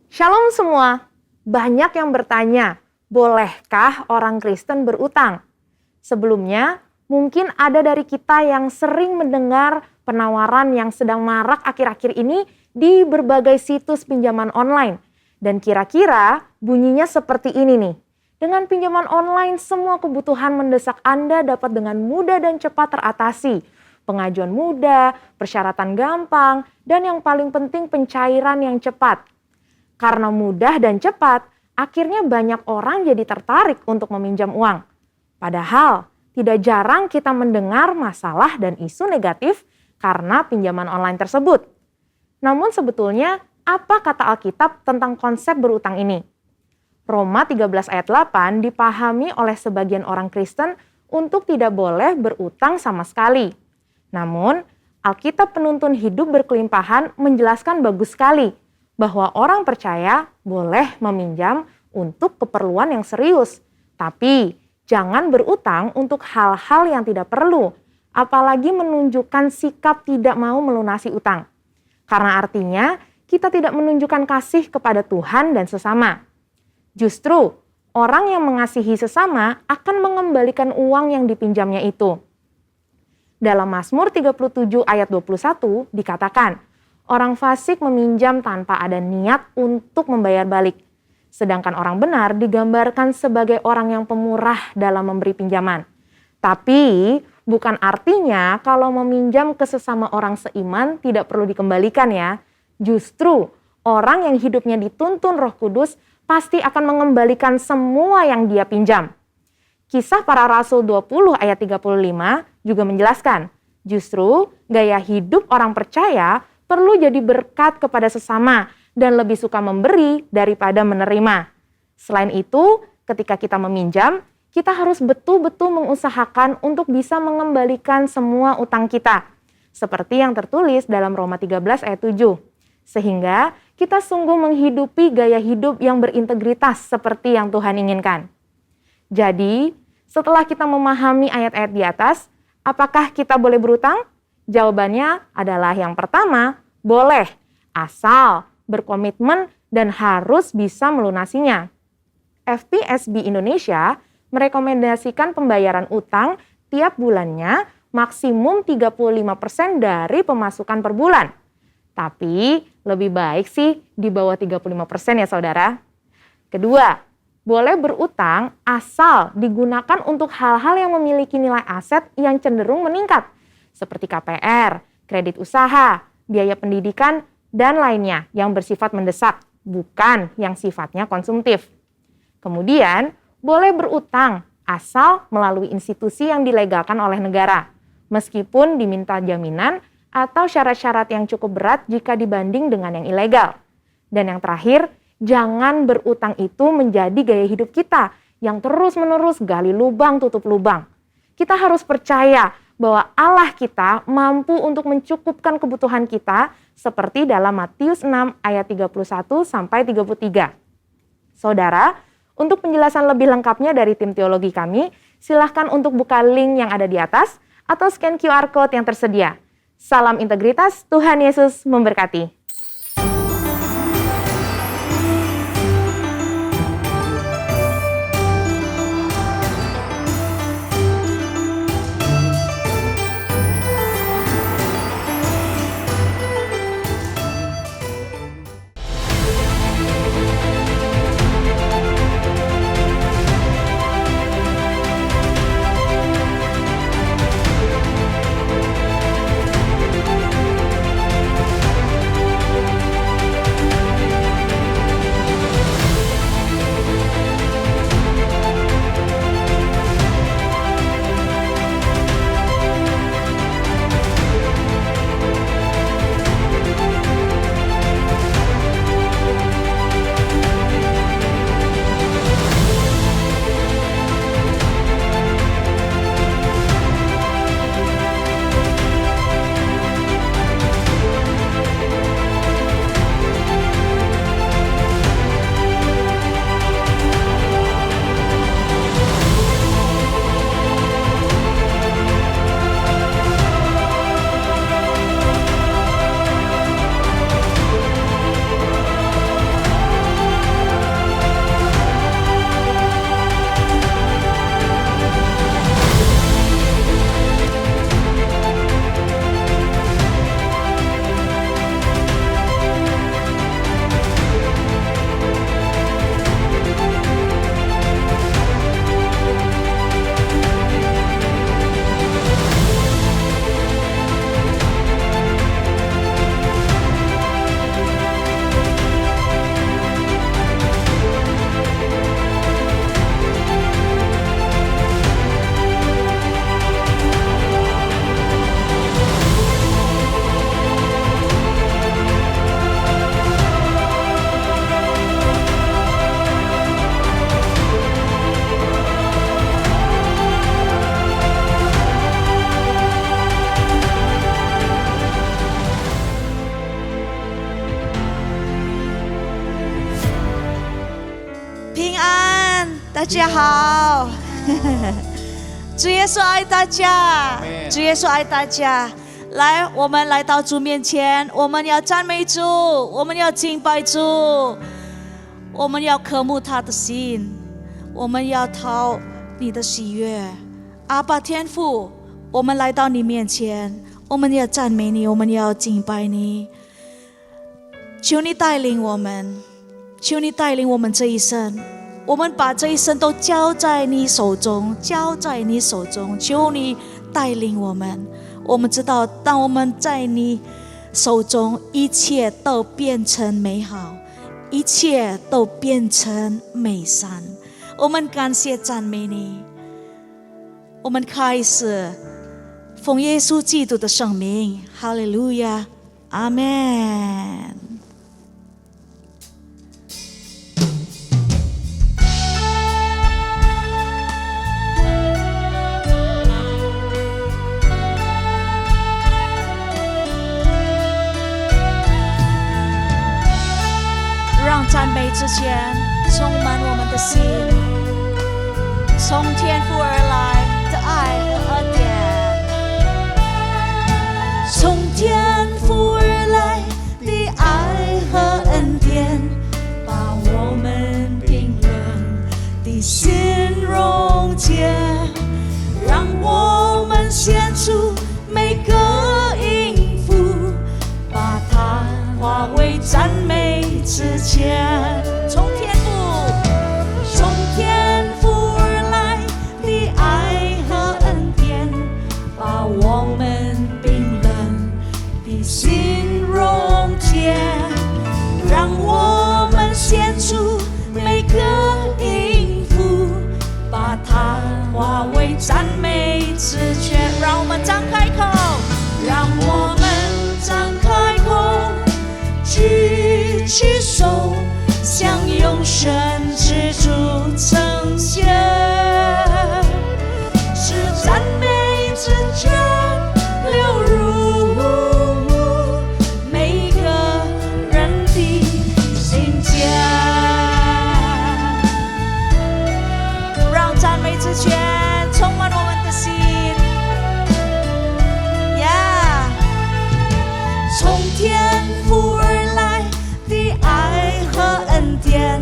Shalom semua. Banyak yang bertanya, bolehkah orang Kristen berutang? Sebelumnya, mungkin ada dari kita yang sering mendengar penawaran yang sedang marak akhir-akhir ini di berbagai situs pinjaman online. Dan kira-kira bunyinya seperti ini nih. Dengan pinjaman online, semua kebutuhan mendesak Anda dapat dengan mudah dan cepat teratasi. Pengajuan mudah, persyaratan gampang, dan yang paling penting pencairan yang cepat. Karena mudah dan cepat, akhirnya banyak orang jadi tertarik untuk meminjam uang. Padahal, tidak jarang kita mendengar masalah dan isu negatif karena pinjaman online tersebut. Namun sebetulnya, apa kata Alkitab tentang konsep berutang ini? Roma 13 ayat 8 dipahami oleh sebagian orang Kristen untuk tidak boleh berutang sama sekali. Namun, Alkitab penuntun hidup berkelimpahan menjelaskan bagus sekali bahwa orang percaya boleh meminjam untuk keperluan yang serius. Tapi, jangan berutang untuk hal-hal yang tidak perlu, apalagi menunjukkan sikap tidak mau melunasi utang. Karena artinya, kita tidak menunjukkan kasih kepada Tuhan dan sesama. Justru, orang yang mengasihi sesama akan mengembalikan uang yang dipinjamnya itu. Dalam Mazmur 37 ayat 21 dikatakan, orang fasik meminjam tanpa ada niat untuk membayar balik. Sedangkan orang benar digambarkan sebagai orang yang pemurah dalam memberi pinjaman. Tapi bukan artinya kalau meminjam ke sesama orang seiman tidak perlu dikembalikan ya. Justru orang yang hidupnya dituntun Roh Kudus pasti akan mengembalikan semua yang dia pinjam. Kisah Para Rasul 20 ayat 35 juga menjelaskan, justru gaya hidup orang percaya perlu jadi berkat kepada sesama dan lebih suka memberi daripada menerima. Selain itu, ketika kita meminjam, kita harus betul-betul mengusahakan untuk bisa mengembalikan semua utang kita. Seperti yang tertulis dalam Roma 13 ayat 7. Sehingga kita sungguh menghidupi gaya hidup yang berintegritas seperti yang Tuhan inginkan. Jadi, setelah kita memahami ayat-ayat di atas, apakah kita boleh berutang? Jawabannya adalah yang pertama, boleh, asal berkomitmen dan harus bisa melunasinya. FPSB Indonesia merekomendasikan pembayaran utang tiap bulannya maksimum 35% dari pemasukan per bulan. Tapi lebih baik sih di bawah 35% ya saudara. Kedua, boleh berutang asal digunakan untuk hal-hal yang memiliki nilai aset yang cenderung meningkat. Seperti KPR, kredit usaha, biaya pendidikan, dan lainnya yang bersifat mendesak, bukan yang sifatnya konsumtif. Kemudian, boleh berutang asal melalui institusi yang dilegalkan oleh negara, meskipun diminta jaminan atau syarat-syarat yang cukup berat jika dibanding dengan yang ilegal. Dan yang terakhir, jangan berutang itu menjadi gaya hidup kita yang terus-menerus gali lubang tutup lubang. Kita harus percaya bahwa Allah kita mampu untuk mencukupkan kebutuhan kita seperti dalam Matius 6 ayat 31 sampai 33. Saudara, untuk penjelasan lebih lengkapnya dari tim teologi kami, silahkan untuk buka link yang ada di atas atau scan QR Code yang tersedia. Salam integritas, Tuhan Yesus memberkati. 大家好，主耶稣爱大家，主耶稣爱大家。来，我们来到主面前，我们要赞美主，我们要敬拜主，我们要渴慕他的心，我们要讨你的喜悦。阿爸天父，我们来到你面前，我们要赞美你，我们要敬拜你。求你带领我们，求你带领我们这一生，我们把这一生都交在你手中，交在你手中。求你带领我们。我们知道，当我们在你手中，一切都变成美好，一切都变成美善。我们感谢赞美你。我们开始奉耶稣基督的圣名，哈利路亚，阿们。让赞美之前充满我们的心，从天父而来的爱和恩典，从天父而来的爱和恩典，把我们冰冷的心溶解，让我们献出每个音符，把它化为赞美之前。从天父而来的爱和恩典，把我们冰冷的心溶解，让我们献出每个音符，把它化为赞美之泉。让我们张开口，让我们张开口，举起手，向永生之主称谢，是赞美之泉流入每个人的心间，让赞美之泉充满我们的心。从天父而来的爱和恩典，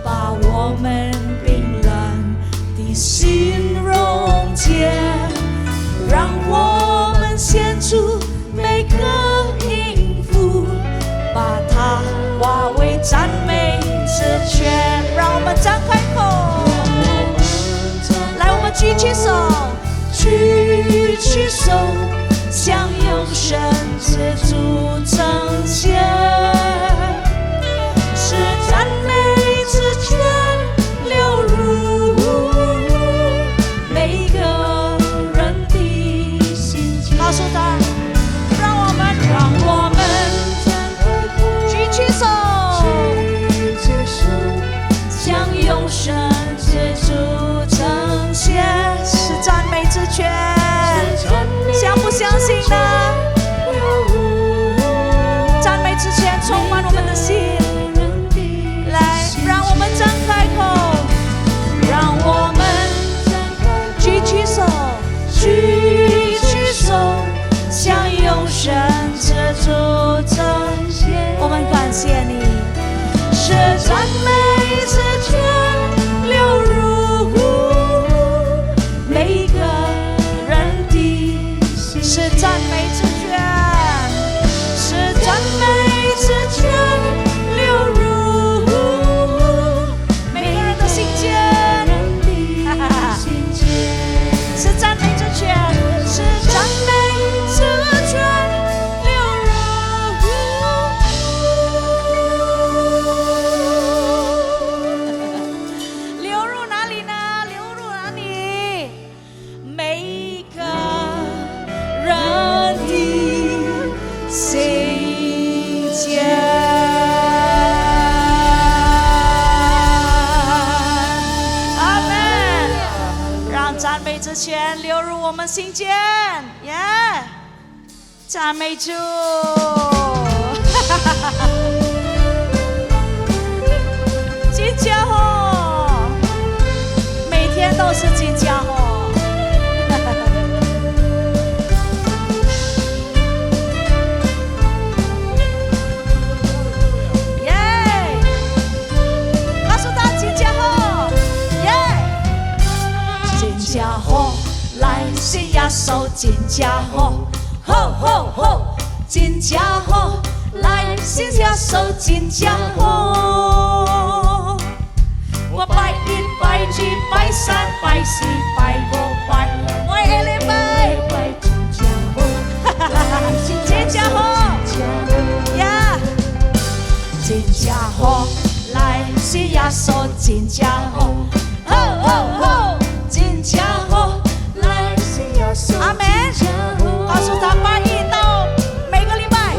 把我们冰冷的心溶解，让我们献出每个音符，把它化为赞美之泉。让我们张开口，来，我们举起手，举起手，向永生之主称谢，是赞美之泉流入每个人的心间。告诉他，让我们举起手，向永生之主称谢，是赞美之泉。相不相信呢？赞美之泉充满我们的心。来，让我们张开口，让我们举起手，举起手，向永生之主称谢。我们感谢你，是赞美之泉流入每个人的，是赞美之泉，是赞美之泉流入每个人的心间，是赞美之泉，是赞美之泉流入哪里呢？流入哪里？每一个人的心间。阿们。让赞美之泉流入我们心间，耶！赞美主。金家伙，正好，来信耶稣真正好，好好好，真正好，来信耶稣真正好。我拜一拜二拜三拜四拜五拜，我下礼拜真正好，真正好，呀，真正好，来信耶稣真正好，好好好，真正好，来信耶稣。阿门。告诉他拜一到每个礼拜，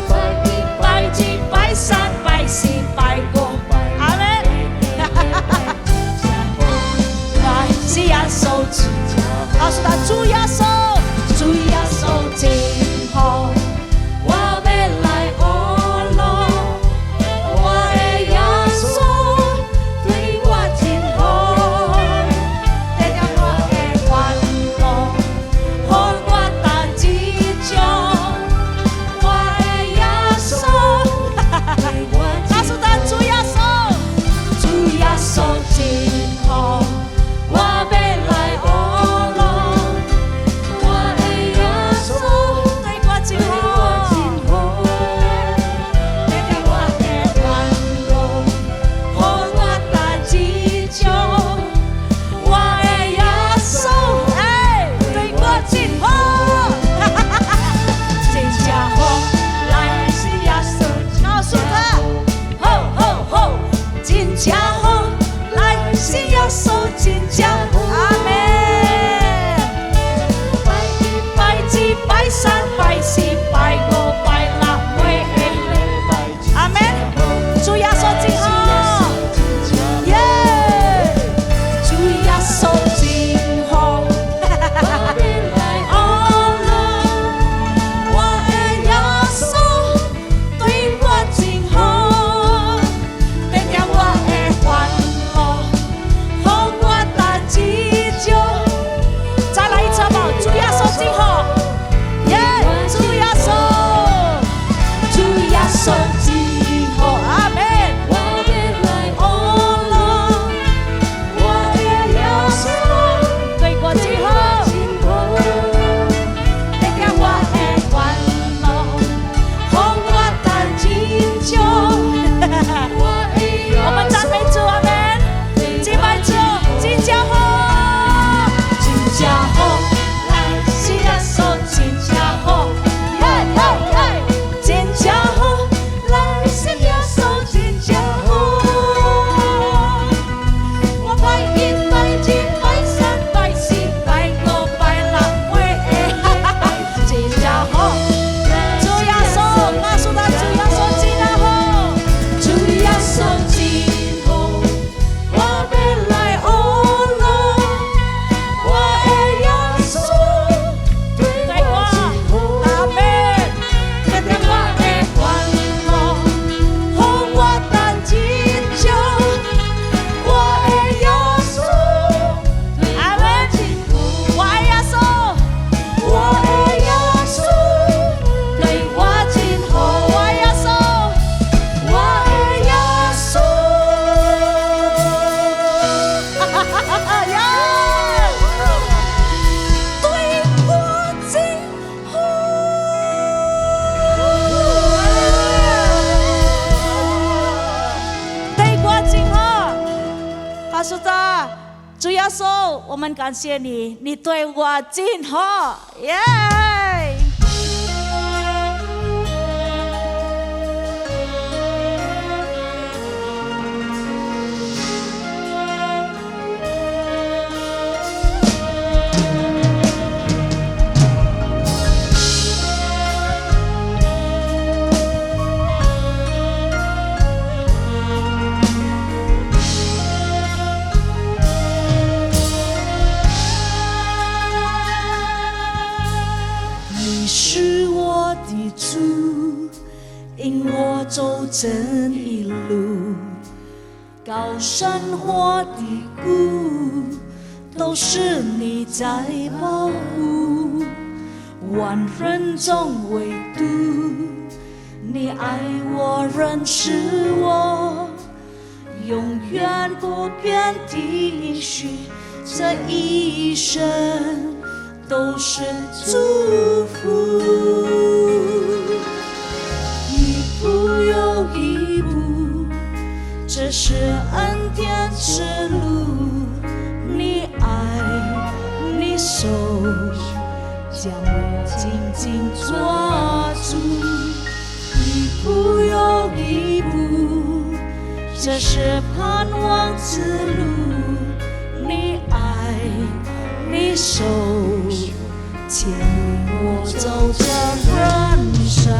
拜一拜三拜四拜五，阿门。来信耶稣真正好，告诉他主耶稣，主耶稣真好。主耶稣，我们感谢你，你对我真好，耶！引我走这一路，高山或低谷，都是你在保护。万人中唯独你爱我，认识我，永远不变的应许，这一生都是祝福，一步又一步，这是恩典之路。你爱，你手将我紧紧抓住，一步又一步，这是盼望之路。你爱，你手牵引我走这人生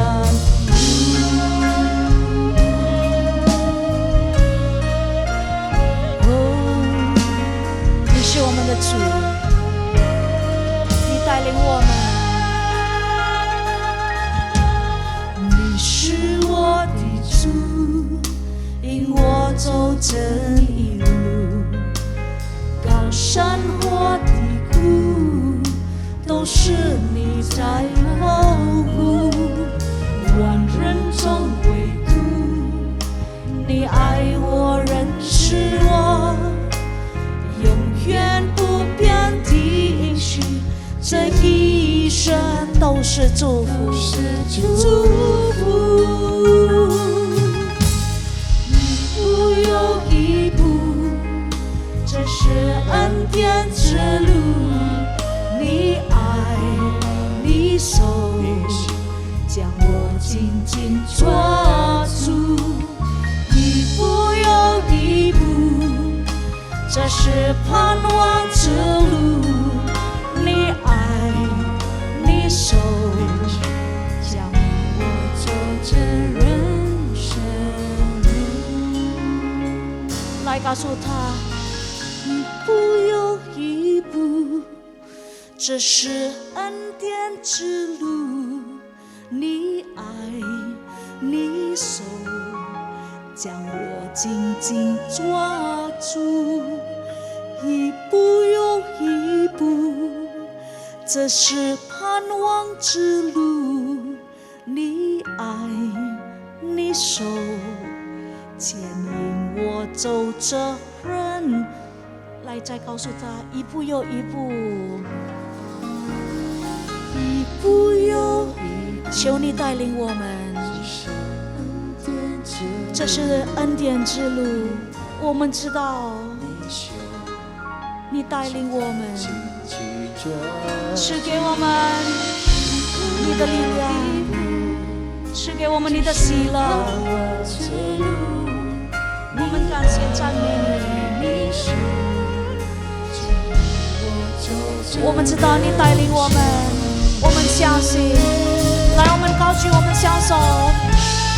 路。你是我们的主，你带领我们。你是我的主，引我走这一路，高山或低谷，都是你在保护。万人中唯独你爱我，认识我，永远不变的应许，这一生都是祝福，祝福。一步又一步，这是恩典之路。你爱，你手将我紧紧抓住，一步又一步，这是盼望之路。你爱，你手将我走这人生路。来告诉他，一步又一步，这是恩典之路。你爱，你手将我紧紧抓住，一步又一步，这是盼望之路。你爱，你手牵引我走这人。来，再告诉他，一步又一步，一步又一步，求你带领我们，这是恩典之路。我们知道你带领我们，赐给我们你的力量，赐给我们你的喜乐。我们感谢赞美你，我们知道你带领我们，我们相信。来，我们高举我们双手，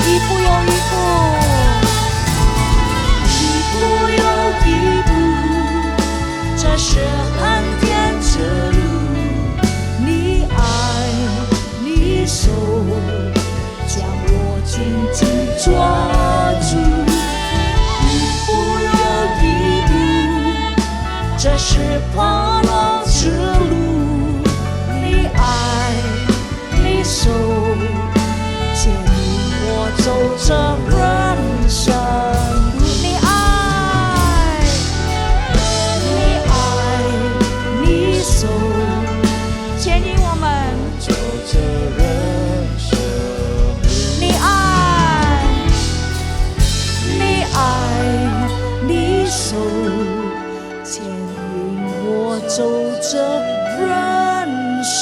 一步又一步，一步又一步，这是恩典之路。你爱，你手将我紧紧抓住，一步又一步，这是盼望之路。你爱，你手牵引我走这人生路。你爱，你爱，你手牵引我们走这人生路。你爱，你爱，你手牵引我走这人生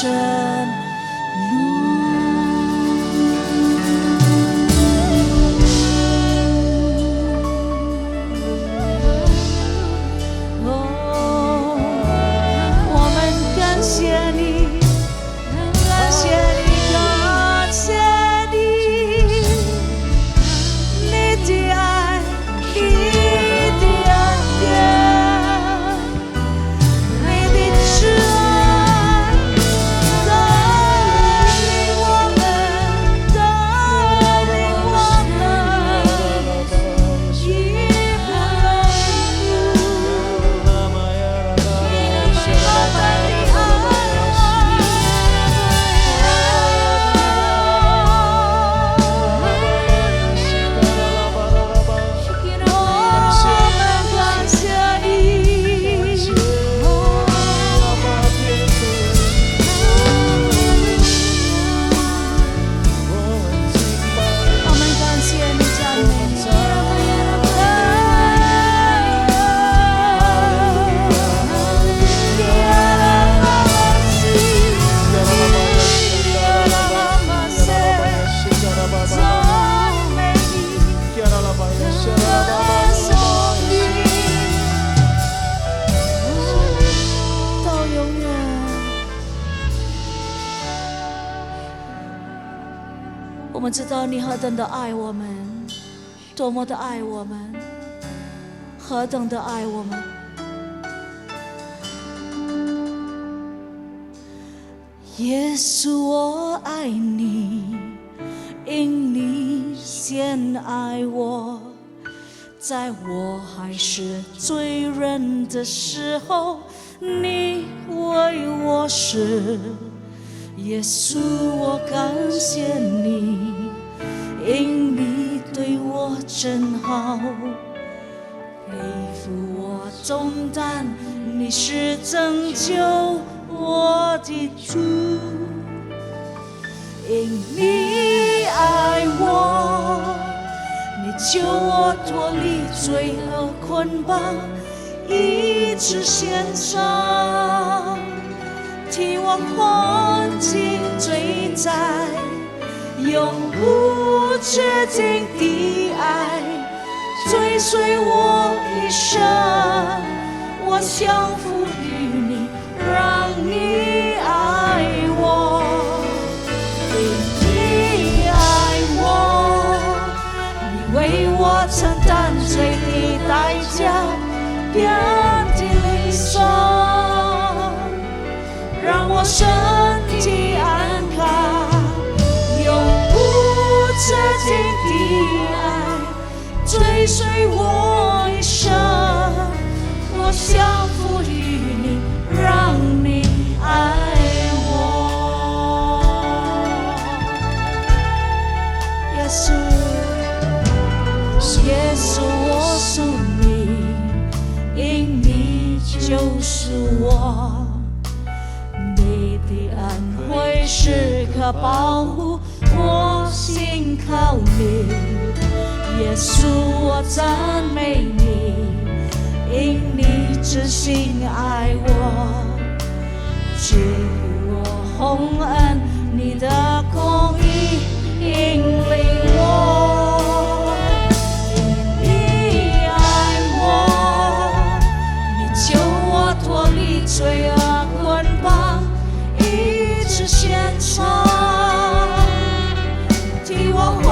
们知道你何等的爱我们，多么的爱我们，何等的爱我们。耶稣，我爱你，因你先爱我，在我还是罪人的时候，你为我死。耶稣，我感谢你，因你对我真好，背负我重担，你是拯救我的主。因你爱我，你救我脱离罪恶捆绑，医治献上，替我还清罪债，永不止境的爱追随我一生。我降服于你，让你爱我，因你爱我，你为我承担罪的代价，遍体鳞伤，让我身体安康，永不止境的爱追随我一生。我降服于你，让你爱我。耶稣，耶稣，我属你，因你救赎我，你的恩惠时刻保护我，心靠你。耶稣，我赞美你，因你真心爱我，赐予我洪恩，你的公义引领我。因你爱我，你救我脱离罪恶捆绑，医治献上，替我还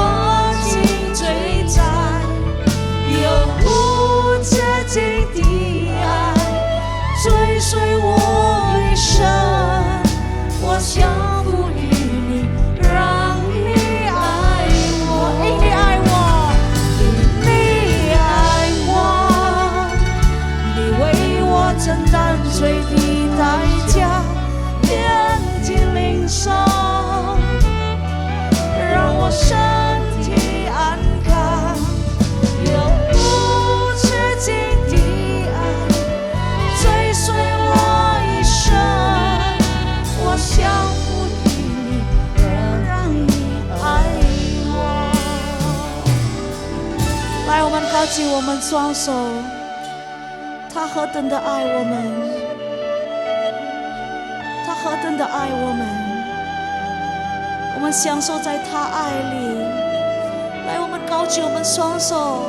清罪债，永不止境的爱追随我一生。我降服于你，让你爱我，因你爱我，因你爱我，你为我承担罪的代价，遍体鳞伤，让我身体安康，永不止境的爱追随我一生。我降服于你，让你爱我。来，我们高举我们双手，他何等的爱我们，他何等的爱我们，我们享受在他爱里。来，我们高举我们双手，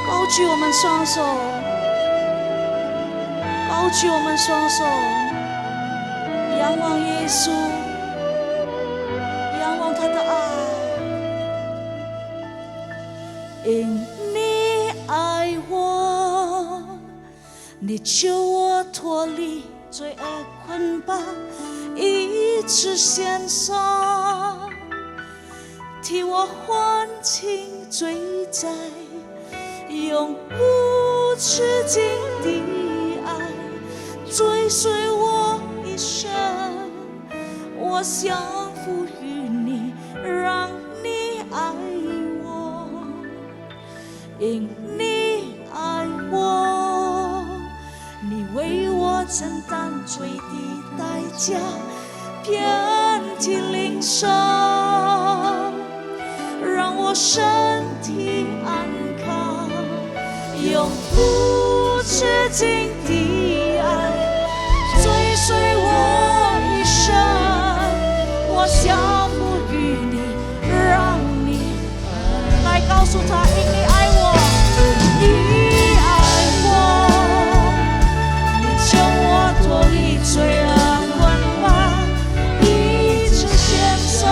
高举我们双手，高举我们双手，仰望耶稣，仰望他的爱。因你爱我，你救我脱离罪恶捆绑，医治献上，替我还清罪债，永不止境的爱追随我一生。我降服于你，让你爱我，因你爱我，你为我承担罪的代价，遍体鳞伤，让我身体安康，永不止境的爱追随我一生。我降服于你，让你来告诉他，因你爱我，你爱我，你救我脱离罪恶捆绑，医治献上，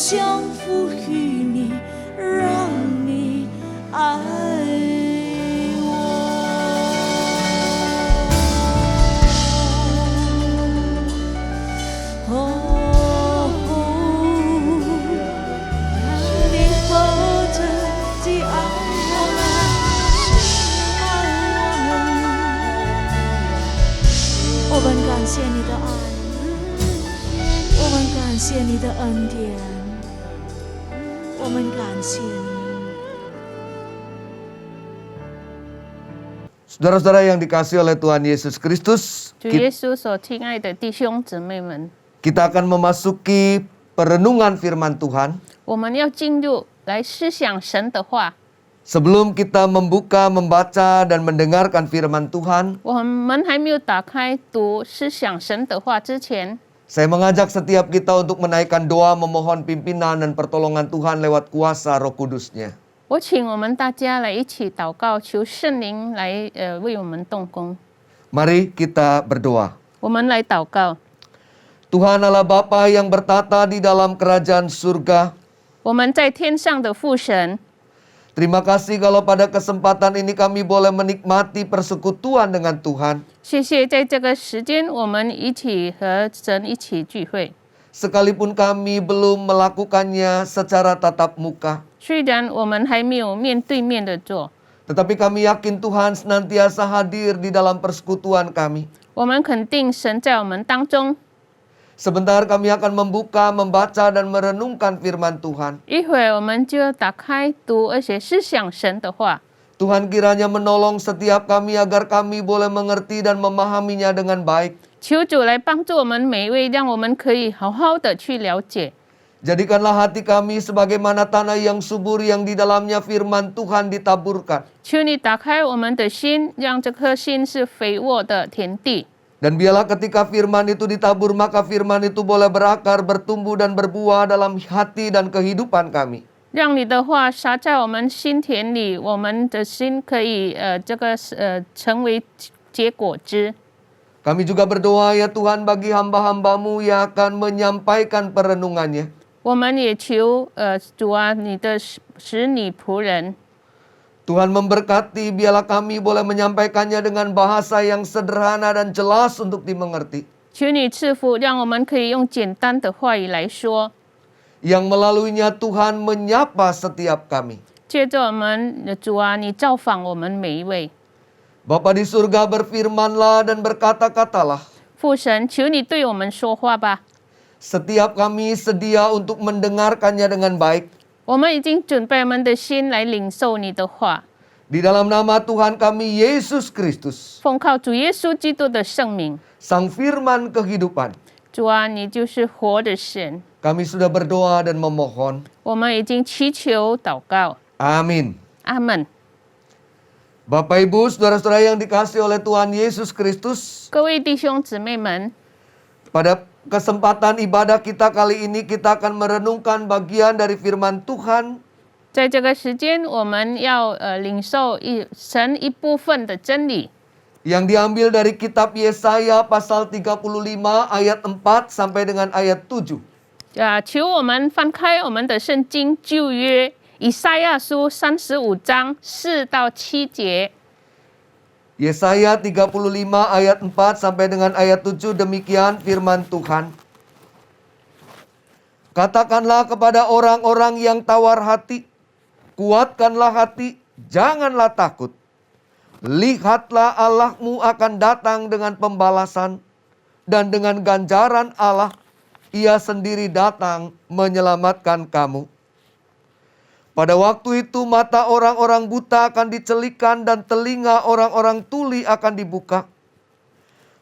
降服于你，让你爱我。你活着的爱我们感谢你的爱，我们感谢你的恩典，我们感谢你。 Saudara-saudara yang dikasihi oleh Tuhan Yesus Kristus, 主耶稣所亲爱的弟兄姊妹们， kita akan memasuki perenungan firman Tuhan. 我们要进入来思想神的话。 Sebelum kita membuka, membaca, dan mendengarkan firman Tuhan, 我们还没有打开读思想神的话之前， saya mengajak setiap kita untuk menaikkan doa memohon pimpinan dan pertolongan Tuhan lewat kuasa Roh Kudus-Nya. 我请我们大家来一起祷告，求圣灵来为我们动工。 Mari kita berdoa. 我们来祷告， Tuhan Allah Bapa yang bertata di dalam kerajaan surga, 我们在天上的父神， terima kasih kalau pada kesempatan ini kami boleh menikmati persekutuan dengan Tuhan. 谢谢在这个时间我们一起和神一起聚会。 Sekalipun kami belum melakukannya secara tatap muka, 虽然我们还没有面对面的做， tetapi kami yakin Tuhan senantiasa hadir di dalam persekutuan kami. 我们肯定神在我们当中。 Sebentar kami akan membuka, membaca, dan merenungkan firman Tuhan. 一会儿我们就要打开读，而且思想神的话。 Tuhan kiranya menolong setiap kami agar kami boleh mengerti dan memahaminya dengan baik. 求主来帮助我们每一位，让我们可以好好的去了解。 Jadikanlah hati kami sebagaimana tanah yang subur yang di dalamnya firman Tuhan ditaburkan. 求你打开我们的心，让这颗心是肥沃的田地。 Dan biarlah ketika firman itu ditabur, maka firman itu boleh berakar, bertumbuh, dan berbuah dalam hati dan kehidupan kami. 让你的话撒在我们心田里，我们的心可以成为结果子。 Kami juga berdoa ya Tuhan bagi hamba-hambamu yang akan menyampaikan perenungannya. 我们也求主啊，你的使女仆人， Tuhan memberkati, biarlah kami boleh menyampaikannya dengan bahasa yang sederhana dan jelas untuk dimengerti. 求你赐福，让我们可以用简单的话语来说， Yang melaluinya Tuhan menyapa setiap kami. 借着我们主啊，你造访我们每一位。 Bapa di surga berfirmanlah dan berkata-katalah. 父神，求你对我们说话吧。 Setiap kami sedia untuk mendengarkannya dengan baik. 我们已经准备我们的心来领受你的话， Di dalam nama Tuhan kami Yesus Kristus, 奉靠主耶稣基督的圣名。 Sang Firman kehidupan. 主啊，你就是活的神。 Kami sudah berdoa dan memohon. 我们已经祈求祷告， Amin. 阿门。 Bapak Ibu, saudara-saudara yang dikasihi oleh Tuhan Yesus Kristus, 各位弟兄姊妹们， pada kesempatan ibadah kita kali ini kita akan merenungkan bagian dari firman Tuhan 在这个时间，我们要领受神一部分的真理， yang diambil dari kitab Yesaya pasal 35 ayat 4 sampai dengan ayat 7. 求我们翻开我们的圣经旧约以赛亚书35章4到7节。 Yesaya 35 ayat 4 sampai dengan ayat 7, demikian firman Tuhan. Katakanlah kepada orang-orang yang tawar hati, kuatkanlah hati, janganlah takut. Lihatlah Allahmu akan datang dengan pembalasan, dan dengan ganjaran Allah, Ia sendiri datang menyelamatkan kamu. Pada waktu itu mata orang-orang buta akan dicelikan dan telinga orang-orang tuli akan dibuka.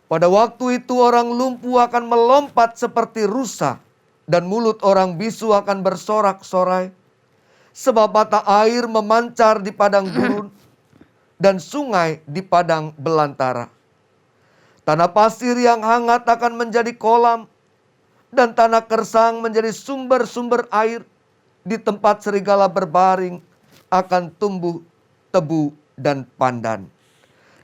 Pada waktu itu orang lumpuh akan melompat seperti rusa dan mulut orang bisu akan bersorak-sorai. Sebab mata air memancar di padang gurun dan sungai di padang belantara. Tanah pasir yang hangat akan menjadi kolam dan tanah kersang menjadi sumber-sumber air. Di tempat serigala berbaring akan tumbuh tebu dan pandan.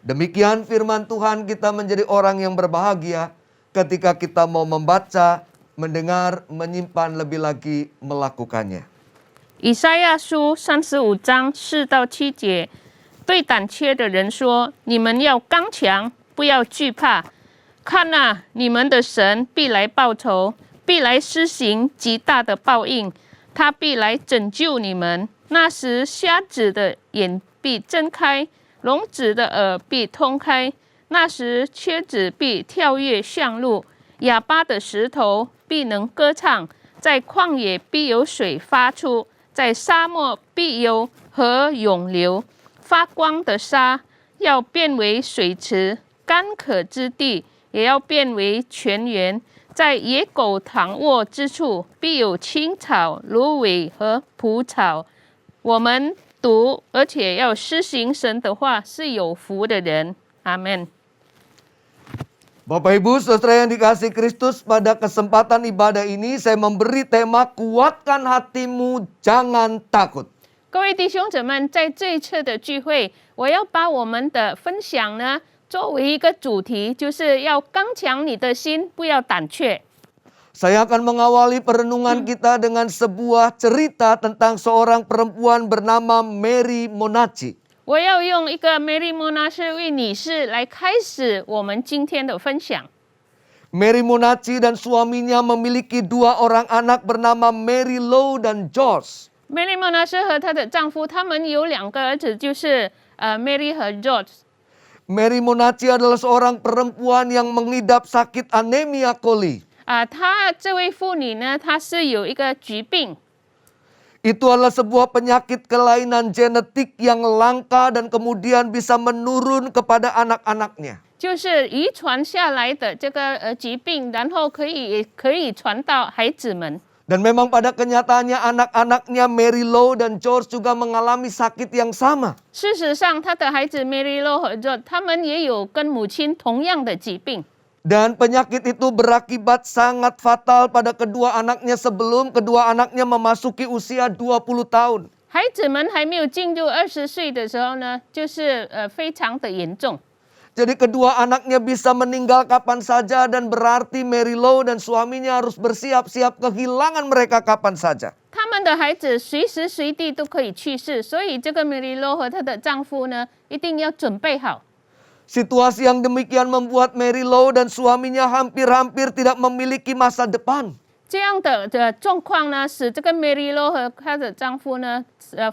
Demikian firman Tuhan, kita menjadi orang yang berbahagia ketika kita mau membaca, mendengar, menyimpan, lebih lagi melakukannya. 以赛亚书35章4到7节，对胆怯的人说：你们要刚强，不要惧怕。看啊，你们的神必来报仇，必来施行极大的报应，他必来拯救你们。那时，瞎子的眼必睁开，聋子的耳必通开。那时，瘸子必跳跃向路，哑巴的石头必能歌唱。在旷野必有水发出，在沙漠必有河涌流。发光的沙要变为水池，干渴之地也要变为泉源。在野狗躺卧之处，必有青草、芦苇和蒲草。我们读，而且要施行神的话，是有福的人。阿门。 Bapak Ibu Saudara yang dikasihi Kristus, pada kesempatan ibadah ini saya memberi tema kuatkan hatimu, jangan takut. 各位弟兄姊妹，在这一次的聚会，我要把我们的分享呢作为一个主题，就是要刚强你的心，不要胆怯。 Saya akan mengawali perenungan kita dengan sebuah cerita tentang seorang perempuan bernama Mary Monacchi. 我要用一个梅丽莫纳士位女士来开始我们今天的分享。 Mary Monacchi dan suaminya memiliki 2 orang anak bernama Mary Lou dan George. 梅丽莫纳士和她的丈夫，他们有2个儿子，就是Mary 和 George。 Mary Monacchi adalah seorang perempuan yang mengidap sakit anemia coli. 她这位妇女呢，她是有一个疾病。 Itu adalah sebuah penyakit kelainan genetik yang langka dan kemudian bisa menurun kepada anak-anaknya. 就是遗传下来的这个疾病，然后可以传到孩子们。 Dan memang pada kenyataannya anak-anaknya Mary Lou dan George juga mengalami sakit yang sama. 事实上，他的孩子 Mary Lou 和 George， 他们也有跟母亲同样的疾病。 Dan penyakit itu berakibat sangat fatal pada kedua anaknya sebelum kedua anaknya memasuki usia 20 tahun. 孩子们还没有进入20岁的时候呢，就是非常的严重。 Jadi kedua anaknya bisa meninggal kapan saja dan berarti Mary Lou dan suaminya harus bersiap-siap kehilangan mereka kapan saja. 他们的孩子随时随地都可以去世，所以这个 Mary Lou 和她的丈夫呢，一定要准备好。 Situasi yang demikian membuat Mary Lou dan suaminya hampir-hampir tidak memiliki masa depan. 这样的状况呢，使这个 Mary Lou 和她的丈夫呢，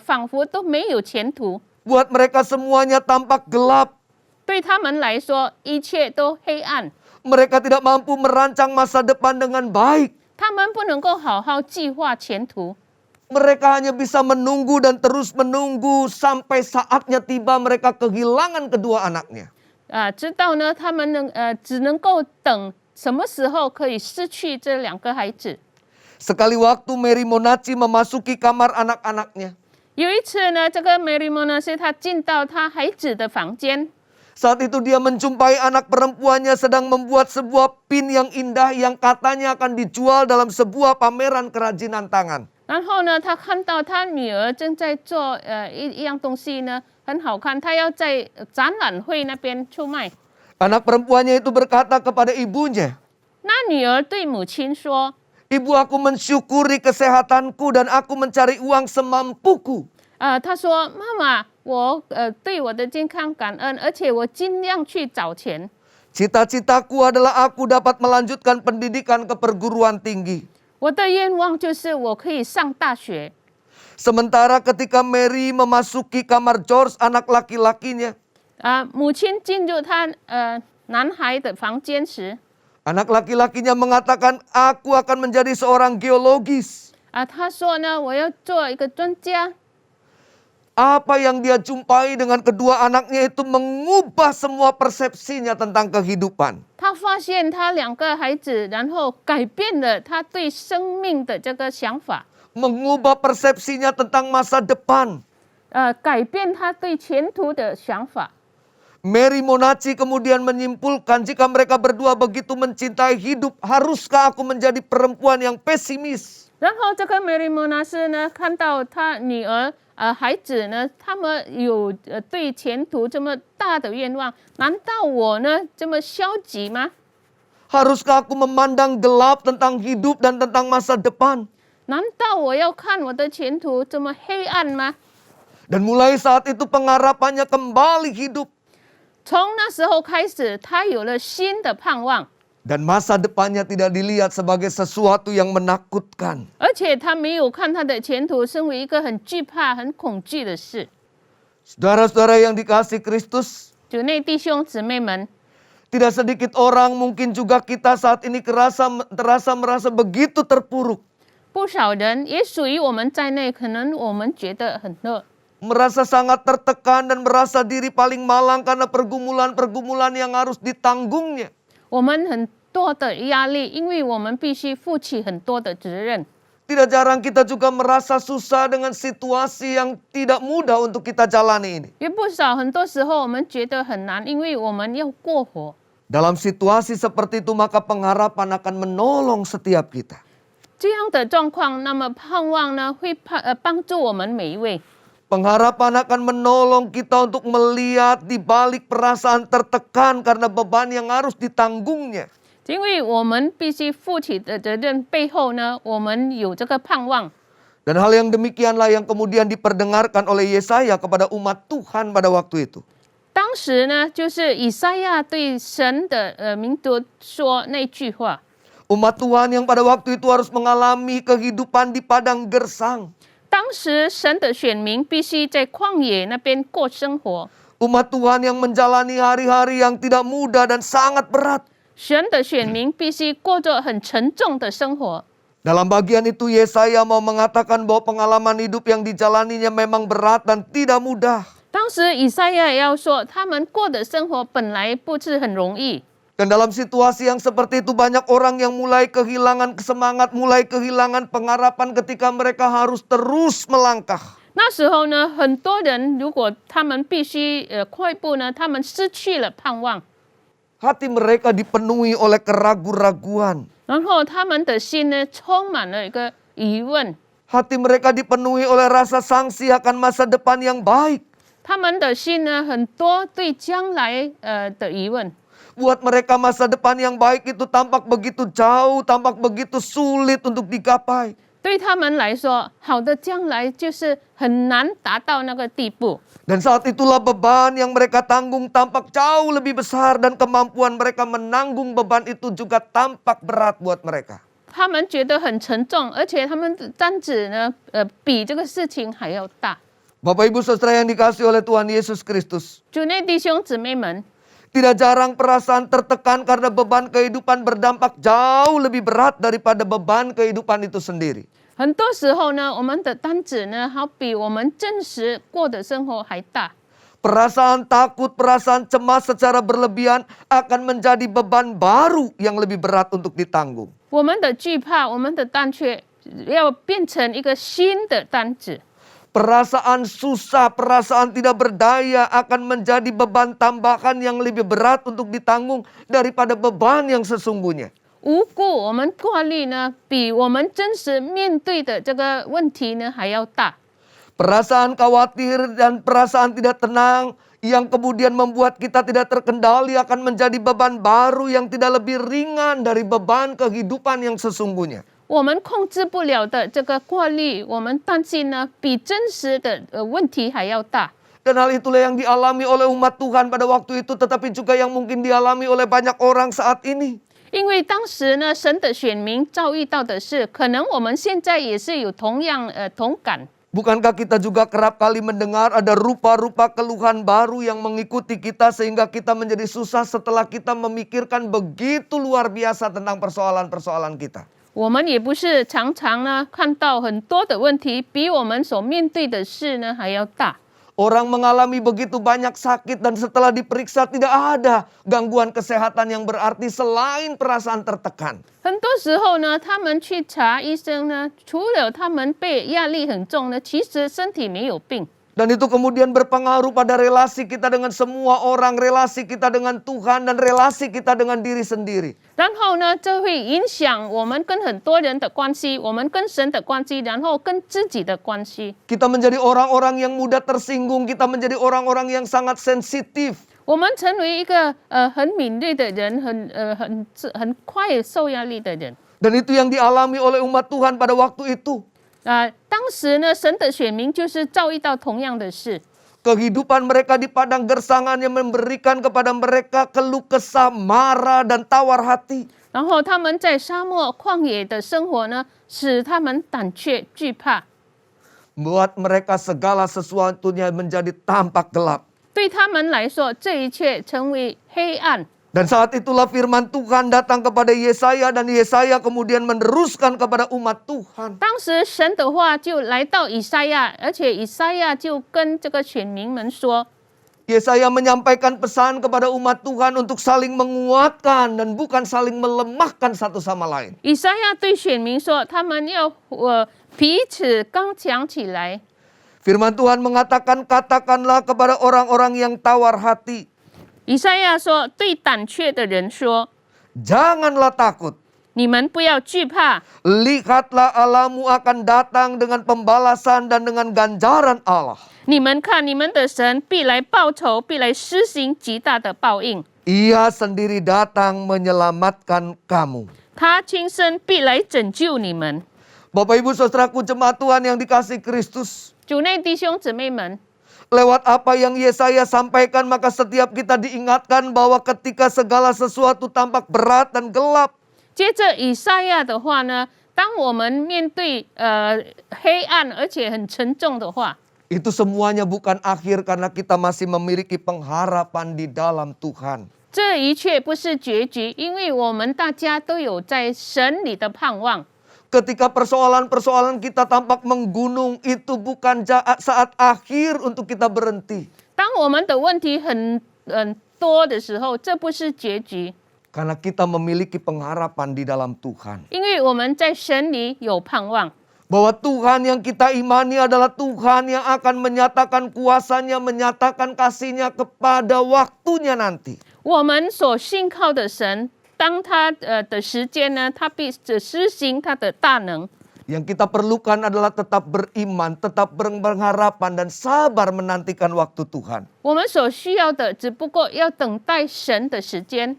仿佛都没有前途。 Buat mereka semuanya tampak gelap. 对他们来说，一切都黑暗。 Mereka tidak mampu merancang masa depan dengan baik. 他们不能够好好计划前途。 Mereka hanya bisa menunggu dan terus menunggu sampai saatnya tiba mereka kehilangan kedua anaknya. 知道呢，他们只能够等什么时候可以失去这2个孩子。 Sekali waktu Mary Monacchi memasuki kamar anak-anaknya. 有一次呢，这个 Mary Monacchi 她进到她孩子的房间， Saat itu dia menjumpai anak perempuannya sedang membuat sebuah pin yang indah yang katanya akan dijual dalam sebuah pameran kerajinan tangan. 然后呢，她看到她女儿正在做一样东西呢，很好看，她要在展览会那边出卖。 Anak perempuannya itu berkata kepada ibunya, 那女儿对母亲说 Ibu, aku mensyukuri kesehatanku dan aku mencari uang semampuku. 她说妈妈，我对我的健康感恩，而且我尽量去找钱。 Cita-citaku adalah aku dapat melanjutkan pendidikan ke perguruan tinggi. 我的愿望就是我可以上大学。 Sementara ketika Mary memasuki kamar George, anak laki-lakinya, 母亲进入她男孩的房间时， anak laki-lakinya mengatakan, aku akan menjadi seorang geologis. 她说呢，我要做一个专家。 Apa yang dia jumpai dengan kedua anaknya itu mengubah semua persepsinya tentang kehidupan. 她发现她2个孩子，然后改变了她对生命的这个想法， Mengubah persepsinya tentang masa depan. 改变她对前途的想法。 Mary Monacchi kemudian menyimpulkan, jika mereka berdua begitu mencintai hidup, haruskah aku menjadi perempuan yang pesimis? 然后这个 Mary Monacchi 呢，看到她女儿孩子呢，他们有对前途这么大的愿望，难道我呢这么消极吗？ Haruskah aku memandang gelap tentang hidup dan tentang masa depan? 难道我要看我的前途这么黑暗吗？ Dan mulai saat itu pengharapannya kembali hidup. 从那时候开始，他有了新的盼望， Dan masa depannya tidak dilihat sebagai sesuatu yang menakutkan. 而且他没有看他的前途身为一个很惧怕、很恐惧的事。 Saudara-saudara yang dikasihi Kristus, 主内弟兄姊妹们， tidak sedikit orang, mungkin juga kita saat ini merasa begitu terpuruk. 不少人也属于我们在内，可能我们觉得很热， Merasa sangat tertekan dan merasa diri paling malang karena pergumulan-pergumulan yang harus ditanggungnya. 我们很多的压力，因为我们必须负起很多的责任。 Tidak jarang kita juga merasa susah dengan situasi yang tidak mudah untuk kita jalani ini. 也不少，很多时候我们觉得很难，因为我们要过活。 Dalam situasi seperti itu maka pengharapan akan menolong setiap kita. 这样的状况，那么盼望呢，会帮助我们每一位。 Pengharapan akan menolong kita untuk melihat di balik perasaan tertekan karena beban yang harus ditanggungnya. 因为我们必须负起的责任背后呢，我们有这个盼望。 Dan hal yang demikianlah yang kemudian diperdengarkan oleh Yesaya kepada umat Tuhan pada waktu itu. 当时呢，就是以赛亚对神的民族说那句话。 Umat Tuhan yang pada waktu itu harus mengalami kehidupan di padang gersang. 当时神的选民必须在旷野那边过生活。 Umat Tuhan yang menjalani hari-hari yang tidak mudah dan sangat berat. 神的选民必须过着很沉重的生活。 Dalam bagian itu Yesaya mau mengatakan bahwa pengalaman hidup yang dijalaninya memang berat dan tidak mudah. 当时以赛亚也要说，他们过的生活本来不是很容易。 Dan dalam situasi yang seperti itu banyak orang yang mulai kehilangan semangat, mulai kehilangan pengharapan ketika mereka harus terus melangkah. 那时候呢，很多人如果他们必须快步呢，他们失去了盼望， Hati mereka dipenuhi oleh keraguan-raguan. 然后他们的心呢充满了一个疑问， Hati mereka dipenuhi oleh rasa sangsi akan masa depan yang baik. 他们的心呢很多对将来的疑问。 Buat mereka masa depan yang baik itu tampak begitu jauh, tampak begitu sulit untuk digapai. 对他们来说，好的将来就是很难达到那个地步。 Dan saat itulah beban yang mereka tanggung tampak jauh lebih besar dan kemampuan mereka menanggung beban itu juga tampak berat buat mereka. 他们觉得很沉重，而且他们的担子呢，比这个事情还要大。 Bapak Ibu Saudara yang dikasihi oleh Tuhan Yesus Kristus. 主内弟兄姊妹们， Tidak jarang perasaan tertekan karena beban kehidupan berdampak jauh lebih berat daripada beban kehidupan itu sendiri. 很多时候呢，我们的担子呢，好比我们真实过的生活还大。 Perasaan takut, perasaan cemas secara berlebihan akan menjadi beban baru yang lebih berat untuk ditanggung. 我们的惧怕，我们的胆怯，要变成一个新的担子。 Perasaan susah, perasaan tidak berdaya akan menjadi beban tambahan yang lebih berat untuk ditanggung daripada beban yang sesungguhnya. 无故我们挂虑呢，比我们真实面对的这个问题呢还要大。 Perasaan khawatir dan perasaan tidak tenang yang kemudian membuat kita tidak terkendali akan menjadi beban baru yang tidak lebih ringan dari beban kehidupan yang sesungguhnya. 我们控制不了的这个挂虑，我们担心呢，比真实的问题还要大。 Dan hal itulah yang dialami oleh umat Tuhan pada waktu itu, tetapi juga yang mungkin dialami oleh banyak orang saat ini. 因为当时呢，神的选民遭遇到的是，可能我们现在也是有同样同感。 Bukankah kita juga kerap kali mendengar ada rupa-rupa keluhan baru yang mengikuti kita sehingga kita menjadi susah setelah kita memikirkan begitu luar biasa tentang persoalan-persoalan kita. 我们也不是常常呢看到很多的问题比我们所面对的事呢还要大。 Orang mengalami begitu banyak sakit dan setelah diperiksa tidak ada gangguan kesehatan yang berarti selain perasaan tertekan. 很多时候呢，他们去查医生呢，除了他们被压力很重呢，其实身体没有病。 Dan itu kemudian berpengaruh pada relasi kita dengan semua orang, relasi kita dengan Tuhan, dan relasi kita dengan diri sendiri. 然后呢，这会影响我们跟很多人的关系，我们跟神的关系，然后跟自己的关系。 Kita menjadi orang-orang yang mudah tersinggung, kita menjadi orang-orang yang sangat sensitif. 我们成为一个很敏锐的人，很快受压力的人。 Dan itu yang dialami oleh umat Tuhan pada waktu itu. 当时呢，神的选民就是遭遇到同样的事。 Kehidupan mereka di padang gersangan yang memberikan kepada mereka keluh kesah, marah, dan tawar hati. 然后他们在沙漠旷野的生活呢，使他们胆怯惧怕， Buat mereka segala sesuatunya menjadi tampak gelap. 对他们来说，这一切成为黑暗。 Dan saat itulah firman Tuhan datang kepada Yesaya dan Yesaya kemudian meneruskan kepada umat Tuhan. 当时神的话就来到以赛亚，而且以赛亚就跟这个选民们说， Yesaya menyampaikan pesan kepada umat Tuhan untuk saling menguatkan dan bukan saling melemahkan satu sama lain. 以赛亚对选民说，他们要彼此刚强起来。 Firman Tuhan mengatakan, katakanlah kepada orang-orang yang tawar hati, 以赛亚说，对胆怯的人说， janganlah takut. 你们不要惧怕， Lihatlah Allahmu akan datang dengan pembalasan dan dengan ganjaran Allah. 你们看，你们的神必来报仇，必来施行极大的报应。 Ia sendiri datang menyelamatkan kamu. 他亲身必来拯救你们。 Bapak Ibu Saudaraku jemaat Tuhan yang dikasihi Kristus. 主内弟兄姊妹们， Lewat apa yang Yesaya sampaikan, maka setiap kita diingatkan bahwa ketika segala sesuatu tampak berat dan gelap, 接着以赛亚的话呢，当我们面对黑暗而且很沉重的话， itu semuanya bukan akhir karena kita masih memiliki pengharapan di dalam Tuhan. 这一切不是结局，因为我们大家都有在神里的盼望。 Ketika persoalan-persoalan kita tampak menggunung, itu bukan saat akhir untuk kita berhenti. 当我们的问题很多的时候，这不是结局， Karena kita memiliki pengharapan di dalam Tuhan. 因为我们在神里有盼望。 Bahwa Tuhan yang kita imani adalah Tuhan yang akan menyatakan kuasanya, menyatakan kasihnya kepada waktunya nanti. 我们所信靠的神，当他的时间呢，他必施行他的大能。 Yang kita perlukan adalah tetap beriman, tetap berpengharapan dan sabar menantikan waktu Tuhan. 我们所需要的，只不过要等待神的时间。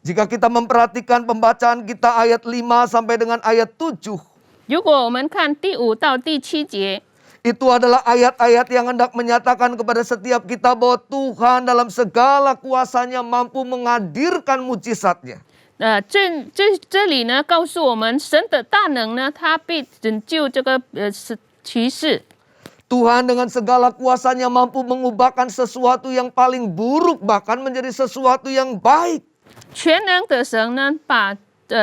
Jika kita memperhatikan pembacaan kita ayat 5 sampai dengan ayat 7, 如果我们看第5到第7节， itu adalah ayat-ayat yang hendak menyatakan kepada setiap kita bahwa Tuhan dalam segala kuasanya mampu menghadirkan mujizatnya. 这里呢，告诉我们神的大能呢，他必拯救这个骑士。 Tuhan dengan segala kuasanya mampu mengubahkan sesuatu yang paling buruk bahkan menjadi sesuatu yang baik. 全能的神呢，把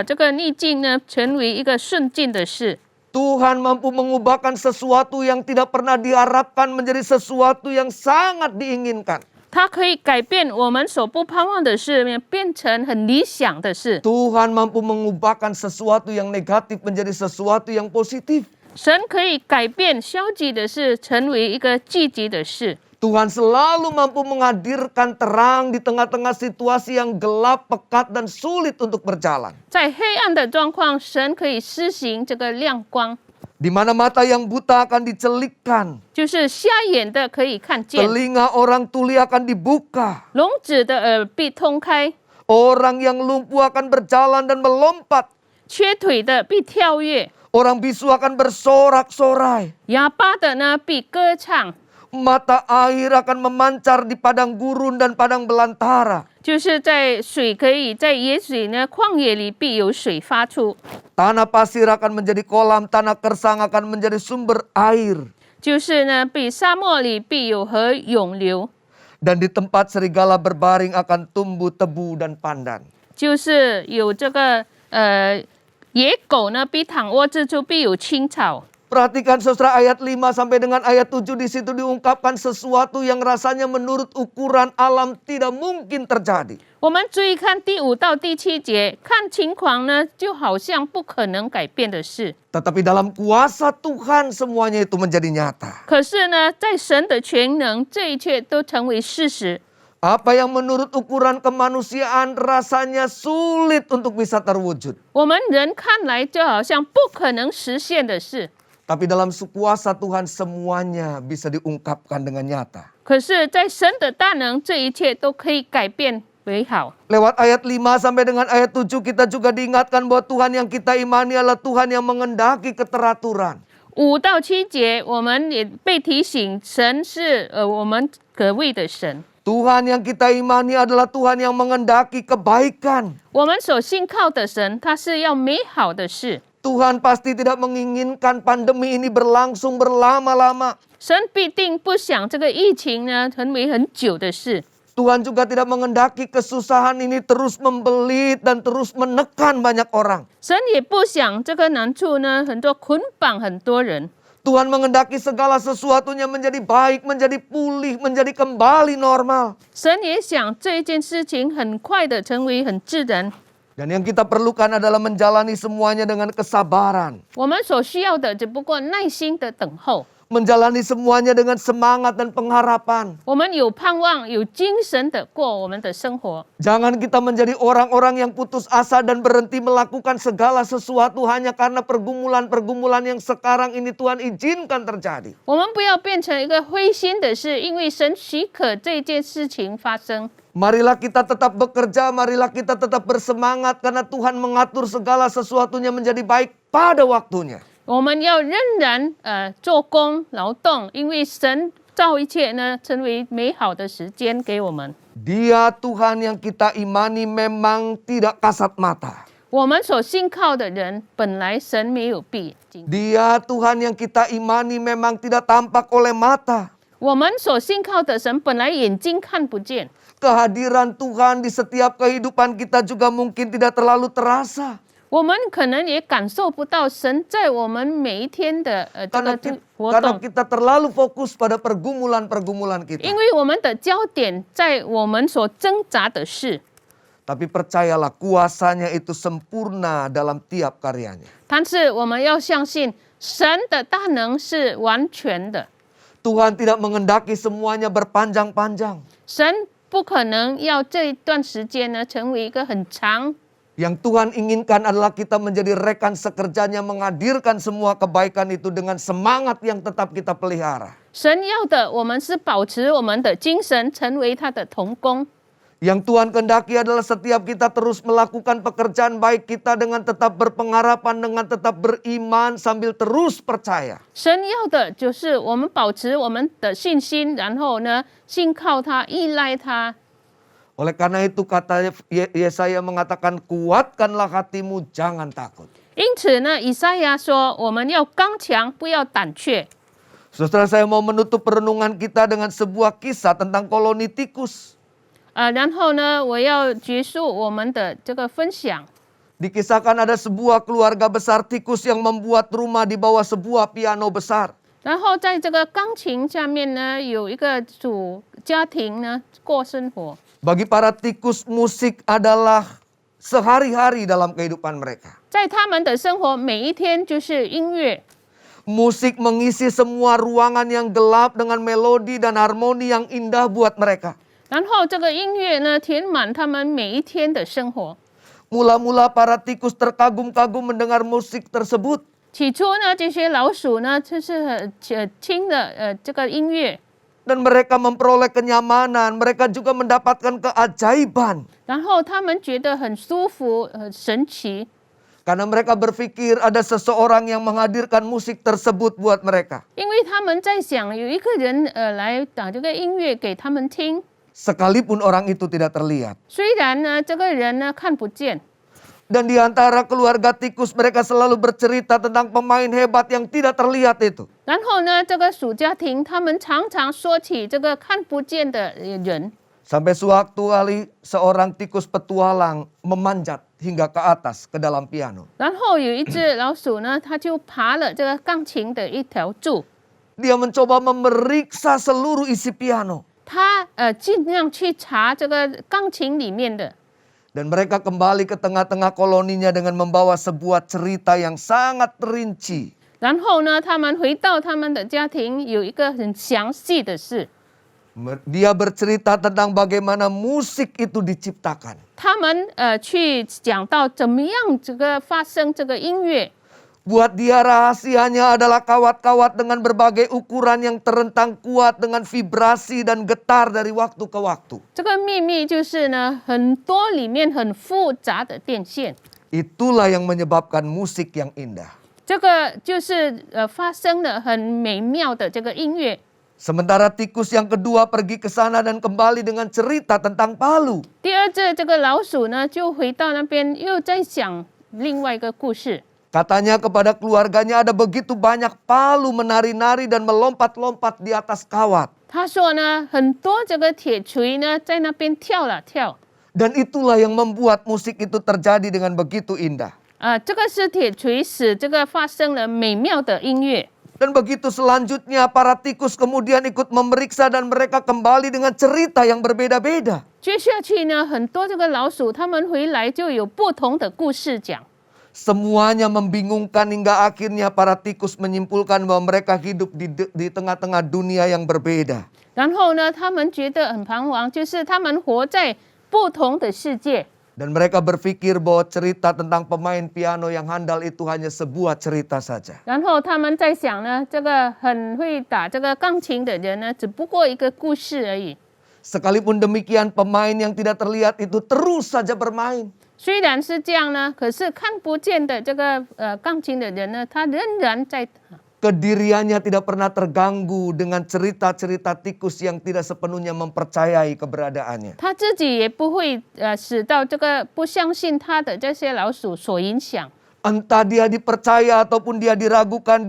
这个逆境呢，成为一个顺境的事。 Tuhan mampu mengubahkan sesuatu yang tidak pernah diharapkan menjadi sesuatu yang sangat diinginkan. 它可以改变我们所不盼望的事，变成很理想的事。 Tuhan mampu mengubahkan sesuatu yang negatif menjadi sesuatu yang positif. 神可以改变消极的事，成为一个积极的事。 Tuhan selalu mampu menghadirkan terang di tengah-tengah situasi yang gelap, pekat, dan sulit untuk berjalan. 在黑暗的状况，神可以施行这个亮光， Di mana mata yang buta akan dicelikkan, 就是瞎眼的可以看见， telinga orang tuli akan dibuka, 聋子的耳必通开， orang yang lumpuh akan berjalan dan melompat, 缺腿的必跳跃， orang bisu akan bersorak-sorai, 哑巴的呢必歌唱， mata air akan memancar di padang gurun dan padang belantara. 就是在水可以在野水呢旷野里必有水发出， Tanah pasir akan menjadi kolam, tanah kersang akan menjadi sumber air. 就是呢比沙漠里必有河涌流， Dan di tempat serigala berbaring akan tumbuh tebu dan pandan. 就是有这个野狗呢必躺卧之处必有青草。 Perhatikan saudara ayat 5 sampai dengan ayat 7 di situ diungkapkan sesuatu yang rasanya menurut ukuran alam tidak mungkin terjadi. 我们注意看第5到第7节，看情况呢，就好像不可能改变的事。 Tetapi dalam kuasa Tuhan semuanya itu menjadi nyata. 可是呢，在神的全能，这一切都成为事实。 Apa yang menurut ukuran kemanusiaan rasanya sulit untuk bisa terwujud. 我们人看来就好像不可能实现的事， Tapi dalam kuasa Tuhan semuanya bisa diungkapkan dengan nyata. 可是，在神的大能，这一切都可以改变为好。 Lewat ayat 5 sampai dengan ayat 7 kita juga diingatkan bahwa Tuhan yang kita imani adalah Tuhan yang mengendaki keteraturan. 5到7节，我们也被提醒，神是我们可畏的神。 Tuhan yang kita imani adalah Tuhan yang mengendaki kebaikan. 我们所信靠的神，他是要美好的事。 Tuhan pasti tidak menginginkan pandemi ini berlangsung berlama-lama. 神必定不想这个疫情呢成为很久的事。 Tuhan juga tidak mengendaki kesusahan ini terus membelit dan terus menekan banyak orang. 神也不想这个难处呢很多捆绑很多人。 Tuhan mengendaki segala sesuatunya menjadi baik, menjadi pulih, menjadi kembali normal. 神也想这一件事情很快的成为很自然。 Dan yang kita perlukan adalah menjalani semuanya dengan kesabaran. 我们所需要的只不过耐心的等候。 Menjalani semuanya dengan semangat dan pengharapan. 我们有盼望，有精神的过我们的生活。 Jangan kita menjadi orang-orang yang putus asa dan berhenti melakukan segala sesuatu hanya karena pergumulan-pergumulan yang sekarang ini Tuhan izinkan terjadi. 我们不要变成一个灰心的事，因为神许可这件事情发生。 Marilah kita tetap bekerja, marilah kita tetap bersemangat karena Tuhan mengatur segala sesuatunya menjadi baik pada waktunya. 我们要仍然做工劳动，因为神造一切呢成为美好的时间给我们。 Dia Tuhan yang kita imani memang tidak kasat mata. 我们所信靠的人，本来神没有闭睛。 Dia Tuhan yang kita imani memang tidak tampak oleh mata. 我们所信靠的神，本来眼睛看不见。 Kehadiran Tuhan di setiap kehidupan kita juga mungkin tidak terlalu terasa. 我们可能也感受不到神在我们每一天的这个活 Karena 动， kita terlalu fokus pada pergumulan-pergumulan 因 kita. 为我们的焦点在我们所挣扎的事。 Tapi percayalah kuasanya itu sempurna dalam tiap karyanya. 但是我们要相信神的大能是完全的， Tuhan tidak mengendaki semuanya berpanjang-panjang. 神不可能要这一段时间呢成为一个很长。 Yang Tuhan inginkan adalah kita menjadi rekan sekerjanya menghadirkan semua kebaikan itu dengan semangat yang tetap kita pelihara. 神要的，我们是保持我们的精神，成为他的同工。 Yang Tuhan kehendaki adalah setiap kita terus melakukan pekerjaan baik kita dengan tetap berpengharapan, dengan tetap beriman sambil terus percaya. 神要的就是我们保持我们的信心，然后呢，信靠他，依赖他。 Oleh karena itu kata Yesaya mengatakan kuatkanlah hatimu, jangan takut. 因此呢，以赛亚说，我们要刚强，不要胆怯。 Saudara, saya mau menutup perenungan kita dengan sebuah kisah tentang koloni tikus. 然后呢，我要结束我们的这个分享。 Dikisahkan ada sebuah keluarga besar tikus yang membuat rumah di bawah sebuah piano besar. 然后在这个钢琴下面呢，有一个主家庭呢过生活。 Bagi para tikus, musik adalah sehari-hari dalam kehidupan mereka. 在他们的生活，每一天就是音乐。 Musik mengisi semua ruangan yang gelap dengan melodi dan harmoni yang indah buat mereka. 然后这个音乐呢，填满他们每一天的生活。 Mula-mula para tikus terkagum-kagum mendengar musik tersebut. 起初呢，这些老鼠呢，就是听的这个音乐， Dan mereka memperoleh kenyamanan, mereka juga mendapatkan keajaiban. 然后他们觉得很舒服、很神奇， Karena mereka berpikir ada seseorang yang menghadirkan musik tersebut buat mereka. 因为他们在想有一个人来打这个音乐给他们听， Sekalipun orang itu tidak terlihat. 虽然呢这个人呢看不见， Dan di antara keluarga tikus mereka selalu bercerita tentang pemain hebat yang tidak terlihat itu. 然后呢这个鼠家庭他们常常说起这个看不见的人， Sampai suatu kali seorang tikus petualang memanjat hingga ke atas ke dalam piano. 然后有一只老鼠呢，它就爬了这个钢琴的一条柱， Dia mencoba memeriksa seluruh isi piano. 它尽量去查这个钢琴里面的。 Dan mereka kembali ke tengah-tengah koloninya dengan membawa sebuah cerita yang sangat rinci. 然后呢，他们回到他们的家庭，有一个很详细的事。 Dia bercerita tentang bagaimana musik itu diciptakan. 他们去讲到怎么样这个发生这个音乐， Buat dia rahasianya adalah kawat-kawat dengan berbagai ukuran yang terentang kuat dengan vibrasi dan getar dari waktu ke waktu. 这个秘密就是呢，很多里面很复杂的电线， Itulah yang menyebabkan musik yang indah. 这个就是发生了很美妙的这个音乐。 Sementara tikus yang kedua pergi ke sana dan kembali dengan cerita tentang palu. 第二只这个老鼠呢，就回到那边又在讲另外一个故事。 Katanya kepada keluarganya ada begitu banyak palu menari-nari dan melompat-lompat di atas kawat. 他说呢，很多这个铁锤呢在那边跳了跳。 Dan itulah yang membuat musik itu terjadi dengan begitu indah. 这个是铁锤使这个发生了美妙的音乐。 Dan begitu selanjutnya para tikus kemudian ikut memeriksa dan mereka kembali dengan cerita yang berbeda-beda. 接下去呢，很多这个老鼠他们回来就有不同的故事讲。 Semuanya membingungkan hingga akhirnya para tikus menyimpulkan bahwa mereka hidup di tengah-tengah dunia yang berbeda. 然后呢，他们觉得很彷徨，就是他们活在不同的世界。 Dan mereka berpikir bahwa cerita tentang pemain piano yang handal itu hanya sebuah cerita saja. 然后他们在想呢，这个很会打这个钢琴的人呢，只不过一个故事而已。 Sekalipun demikian pemain yang tidak terlihat itu terus saja bermain. 虽然是这样呢，可是看不见的这个钢琴的人呢，他仍然在。 Kediriannya tidak pernah terganggu dengan cerita-cerita tikus yang tidak sepenuhnya mempercayai keberadaannya. 他自己也不会使到这个不相信他的这些老鼠所影响。 Entah dia dipercaya ataupun dia diragukan,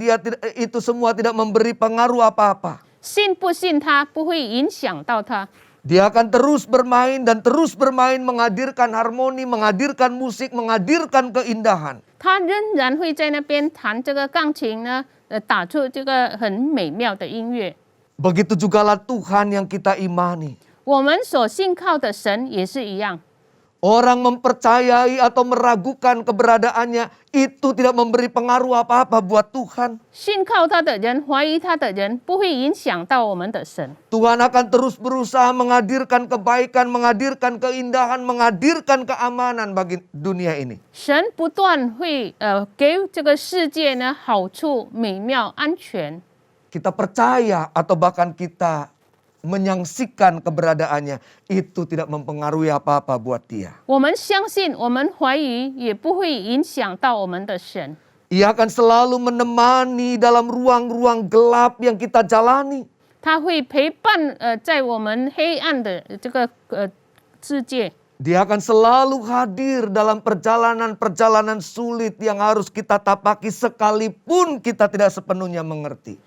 itu semua tidak memberi pengaruh apa-apa. 信不信他不会影响到他。 Dia akan terus bermain dan terus bermain, menghadirkan harmoni, menghadirkan musik, menghadirkan keindahan. 他仍然会在那边弹这个钢琴呢，打出这个很美妙的音乐。 Begitu jugalah Tuhan yang kita imani. 我们所信靠的神也是一样。 Orang mempercayai atau meragukan keberadaannya itu tidak memberi pengaruh apa-apa buat Tuhan. 信靠他的人、怀疑他的人，不会影响到我们的神。 Tuhan akan terus berusaha menghadirkan kebaikan, menghadirkan keindahan, menghadirkan keamanan bagi dunia ini. 神不断会给这个世界呢好处、美妙、安全。 Kita percaya atau bahkan kita menyaksikan keberadaannya, itu tidak mempengaruhi apa-apa buat dia. 我们相信，我们怀疑，也不会影响到我们的神。 Ia akan selalu menemani dalam ruang-ruang gelap yang kita jalani. 他会陪伴在我们黑暗的这个世界。 Dia akan selalu hadir dalam perjalanan-perjalanan sulit yang harus kita tapaki sekalipun kita tidak sepenuhnya mengerti.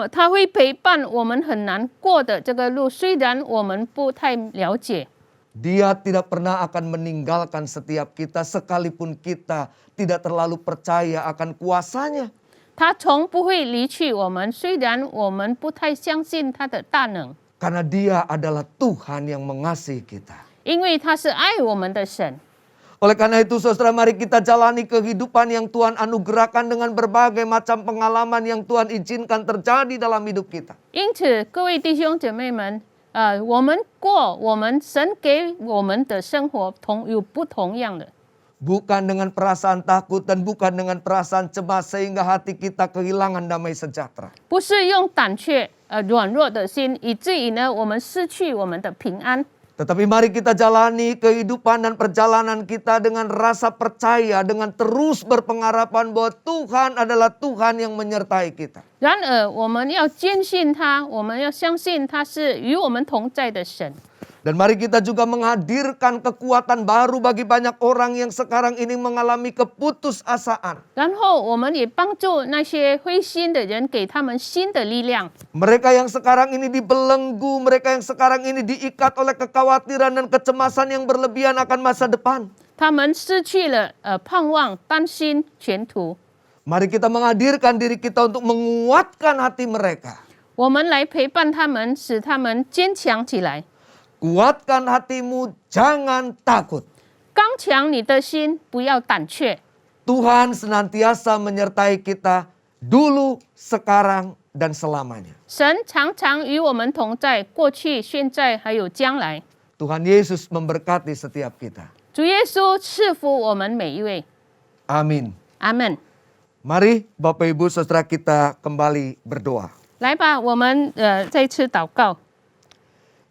他会陪伴我们很难过的这个路，虽然我们不太了解。 Dia tidak pernah akan meninggalkan setiap kita sekalipun kita tidak terlalu percaya akan kuasanya. 他从不会离去我们，虽然我们不太相信他的大能， Karena dia adalah Tuhan yang mengasihi kita. 因为他是爱我们的神。 Oleh karena itu saudara, mari kita jalani kehidupan yang Tuhan anugerahkan dengan berbagai macam pengalaman yang Tuhan izinkan terjadi dalam hidup kita. 因此，各位弟兄姐妹们，我们过我们神给我们的生活有不同样的， Bukan dengan perasaan takut dan bukan dengan perasaan cemas sehingga hati kita kehilangan damai sejahtera. 不是用胆怯、软弱的心，以至于呢我们失去我们的平安。 Tetapi mari kita jalani kehidupan dan perjalanan kita dengan rasa percaya, dengan terus berpengharapan bahwa Tuhan adalah Tuhan yang menyertai kita. 然而，我们要坚信他，我们要相信他是与我们同在的神。 Dan mari kita juga menghadirkan kekuatan baru bagi banyak orang yang sekarang ini mengalami keputusasaan. 然后，我们也帮助那些灰心的人，给他们新的力量。 Mereka yang sekarang ini dibelenggu, mereka yang sekarang ini diikat oleh kekhawatiran dan kecemasan yang berlebihan akan masa depan. 他们失去了盼望，担心前途。 Mari kita menghadirkan diri kita untuk menguatkan hati mereka. 我们来陪伴他们，使他们坚强起来。 Kuatkan hatimu, jangan takut. 刚强你的心，不要胆怯。 Tuhan senantiasa menyertai kita dulu, sekarang, dan selamanya. 神常常与我们同在，过去、现在还有将来。 Tuhan Yesus memberkati setiap kita. 主耶稣赐福我们每一位。 Amin. 阿门。Mari Bapak Ibu Saudara kita kembali berdoa. 来吧，我们再次祷告。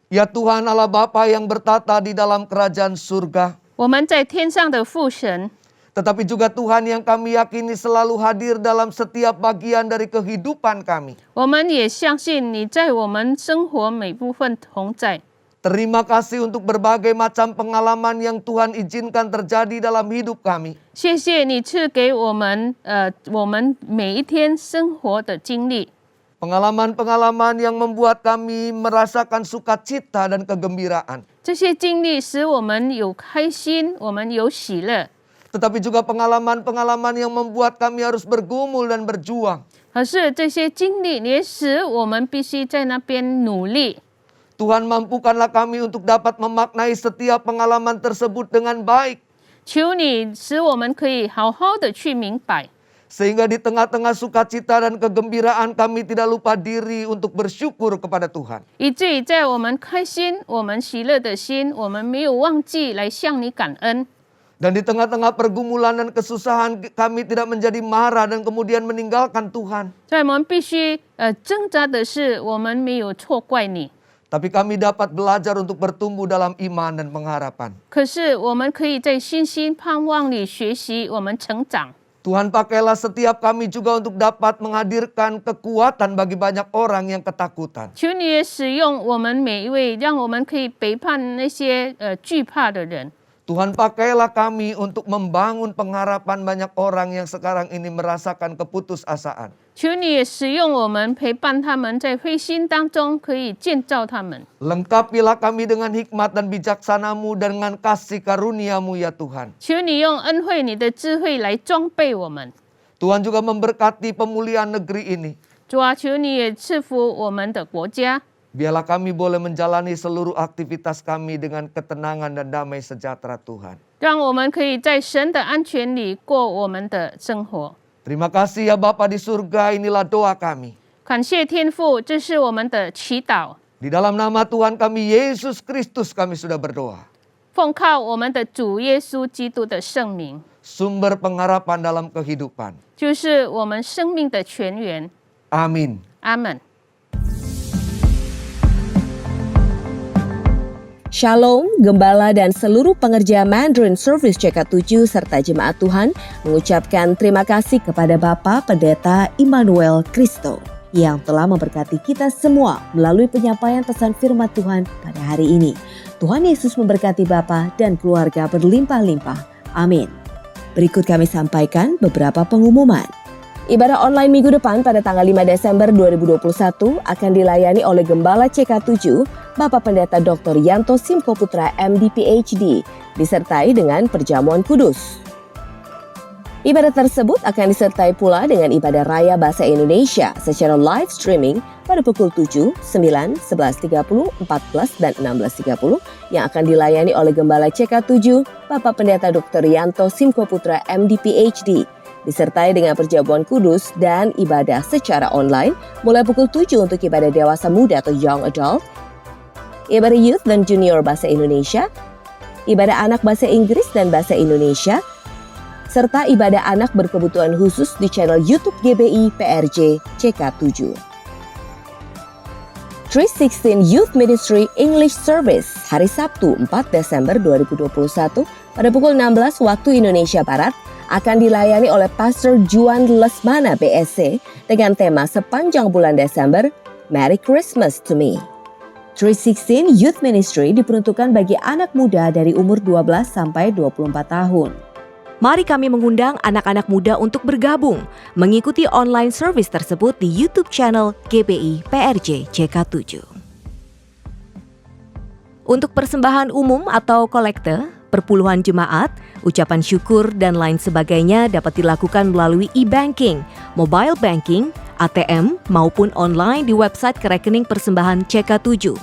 Ya Tuhan Allah Bapa yang bertata di dalam kerajaan surga, 我们在天上的父神， tetapi juga Tuhan yang kami yakini selalu hadir dalam setiap bagian dari kehidupan kami. 我们也相信你在我们生活每部分同在。 Terima kasih untuk berbagai macam pengalaman yang Tuhan izinkan terjadi dalam hidup kami. 谢谢你赐给我们每一天生活的经历， Pengalaman-pengalaman yang membuat kami merasakan sukacita dan kegembiraan. 这些经历使我们有开心，我们有喜乐。 Tetapi juga pengalaman-pengalaman yang membuat kami harus bergumul dan berjuang. 可是这些经历也使我们必须在那边努力。 Tuhan mampukanlah kami untuk dapat memaknai setiap pengalaman tersebut dengan baik. 求你使我们可以好好的去明白， Sehingga di tengah-tengah sukacita dan kegembiraan kami tidak lupa diri untuk bersyukur kepada Tuhan. 以至于在我们开心、我们喜乐的心，我们没有忘记来向你感恩。 Dan di tengah-tengah pergumulan dan kesusahan kami tidak menjadi marah dan kemudian meninggalkan Tuhan. 所以我们必须挣扎的是，我们没有错怪你。 Tapi kami dapat belajar untuk bertumbuh dalam iman dan pengharapan. 可是我们可以在信心、盼望里学习，我们成长。 Tuhan pakailah setiap kami juga untuk dapat menghadirkan kekuatan bagi banyak orang yang ketakutan. 求你也使用我们每一位，让我们可以陪伴那些惧怕的人。 Tuhan pakailah kami untuk membangun pengharapan banyak orang yang sekarang ini merasakan keputusasaan. 求你也使用我们，陪伴他们在灰心当中，可以建造他们。 Lengkapilah kami dengan hikmat dan bijaksanamu dan dengan kasih karuniamu ya Tuhan. 求你用恩惠、你的智慧来装备我们。 Tuhan juga memberkati pemulihan negeri ini. 主啊，求你也赐福我们的国家。 Biarlah kami boleh menjalani seluruh aktivitas kami dengan ketenangan dan damai sejahtera Tuhan. 让我们可以在神的安全里过我们的生活。 Terima kasih ya Bapa di surga, inilah doa kami. 感谢天父，这是我们的祈祷。 Di dalam nama Tuhan kami Yesus Kristus kami sudah berdoa. 奉靠我们的主耶稣基督的圣名， Sumber pengharapan dalam kehidupan. 就是我们生命的泉源。 Amin. 阿门。 Shalom, Gembala dan seluruh pengerja Mandarin Service CK7 serta Jemaat Tuhan mengucapkan terima kasih kepada Bapak Pendeta Immanuel Kristo yang telah memberkati kita semua melalui penyampaian pesan firman Tuhan pada hari ini. Tuhan Yesus memberkati Bapak dan keluarga berlimpah-limpah. Amin. Berikut kami sampaikan beberapa pengumuman. Ibadah online minggu depan pada tanggal 5 Desember 2021 akan dilayani oleh Gembala CK7, Bapak Pendeta Dr. Yanto Simko Putra MD PhD, disertai dengan perjamuan kudus. Ibadah tersebut akan disertai pula dengan ibadah raya bahasa Indonesia secara live streaming pada pukul 7, 9, 11.30, 14, dan 16.30 yang akan dilayani oleh Gembala CK7, Bapak Pendeta Dr. Yanto Simko Putra MD PhD, disertai dengan perjamuan kudus dan ibadah secara online mulai pukul 7 untuk ibadah dewasa muda atau young adult, ibadah youth dan junior bahasa Indonesia, ibadah anak bahasa Inggris dan bahasa Indonesia, serta ibadah anak berkebutuhan khusus di channel YouTube GBI PRJ CK7. 316 Youth Ministry English Service hari Sabtu 4 Desember 2021 pada pukul 16 waktu Indonesia Barat akan dilayani oleh Pastor Juan Lesmana BSC dengan tema sepanjang bulan Desember, Merry Christmas to Me. 316 Youth Ministry diperuntukkan bagi anak muda dari umur 12 sampai 24 tahun. Mari kami mengundang anak-anak muda untuk bergabung, mengikuti online service tersebut di YouTube channel GBI PRJ CK7. Untuk persembahan umum atau kolekte, perpuluhan jemaat, ucapan syukur, dan lain sebagainya dapat dilakukan melalui e-banking, mobile banking, ATM, maupun online di website rekening persembahan CK7.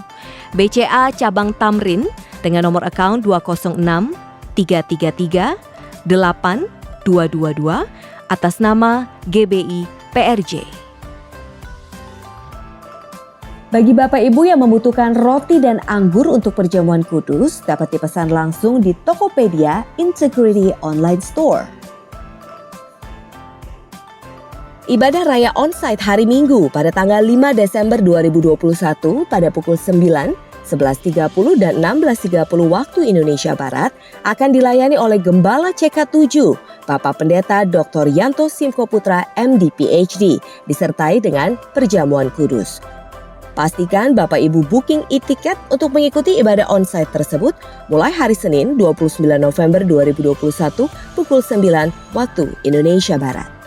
BCA Cabang Tamrin dengan nomor account 206 333 8222 atas nama GBI PRJ. Bagi Bapak Ibu yang membutuhkan roti dan anggur untuk perjamuan kudus, dapat dipesan langsung di Tokopedia Integrity Online Store. Ibadah Raya Onsite hari Minggu pada tanggal 5 Desember 2021 pada pukul 9, 11.30 dan 16.30 waktu Indonesia Barat akan dilayani oleh Gembala CK7, Bapak Pendeta Dr. Yanto Simko Putra MD PhD, disertai dengan perjamuan kudus. Pastikan Bapak Ibu booking e-tiket untuk mengikuti ibadah onsite tersebut mulai hari Senin 29 November 2021 pukul 9 waktu Indonesia Barat.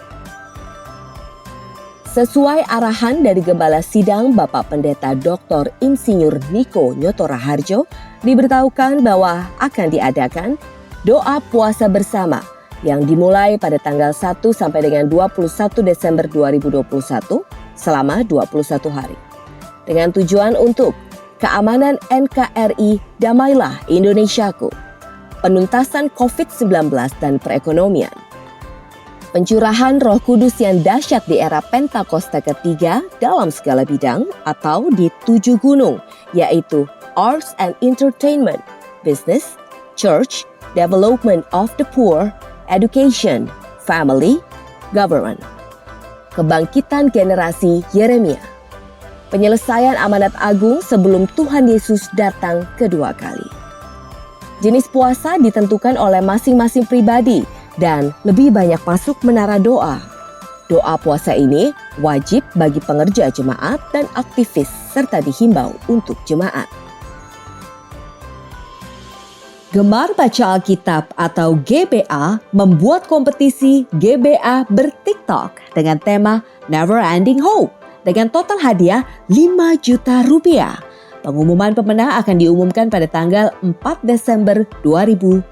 Sesuai arahan dari Gembala Sidang Bapak Pendeta Dr. Insinyur Niko Nyoto Raharjo, diberitahukan bahwa akan diadakan doa puasa bersama yang dimulai pada tanggal 1 sampai dengan 21 Desember 2021 selama 21 hari. Dengan tujuan untuk keamanan NKRI Damailah Indonesiaku, penuntasan COVID-19 dan perekonomian. Pencurahan Roh Kudus yang dahsyat di era Pentakosta ketiga dalam segala bidang atau di 7 gunung, yaitu Arts and Entertainment, Business, Church, Development of the Poor, Education, Family, Government. Kebangkitan generasi Yeremia. Penyelesaian amanat agung sebelum Tuhan Yesus datang kedua kali. Jenis puasa ditentukan oleh masing-masing pribadi dan lebih banyak masuk menara doa. Doa puasa ini wajib bagi pengerja jemaat dan aktivis serta dihimbau untuk jemaat. Gemar Baca Alkitab atau GBA membuat kompetisi GBA ber-TikTok dengan tema Never Ending Hope dengan total hadiah 5 juta rupiah. Pengumuman pemenang akan diumumkan pada tanggal 4 Desember 2021.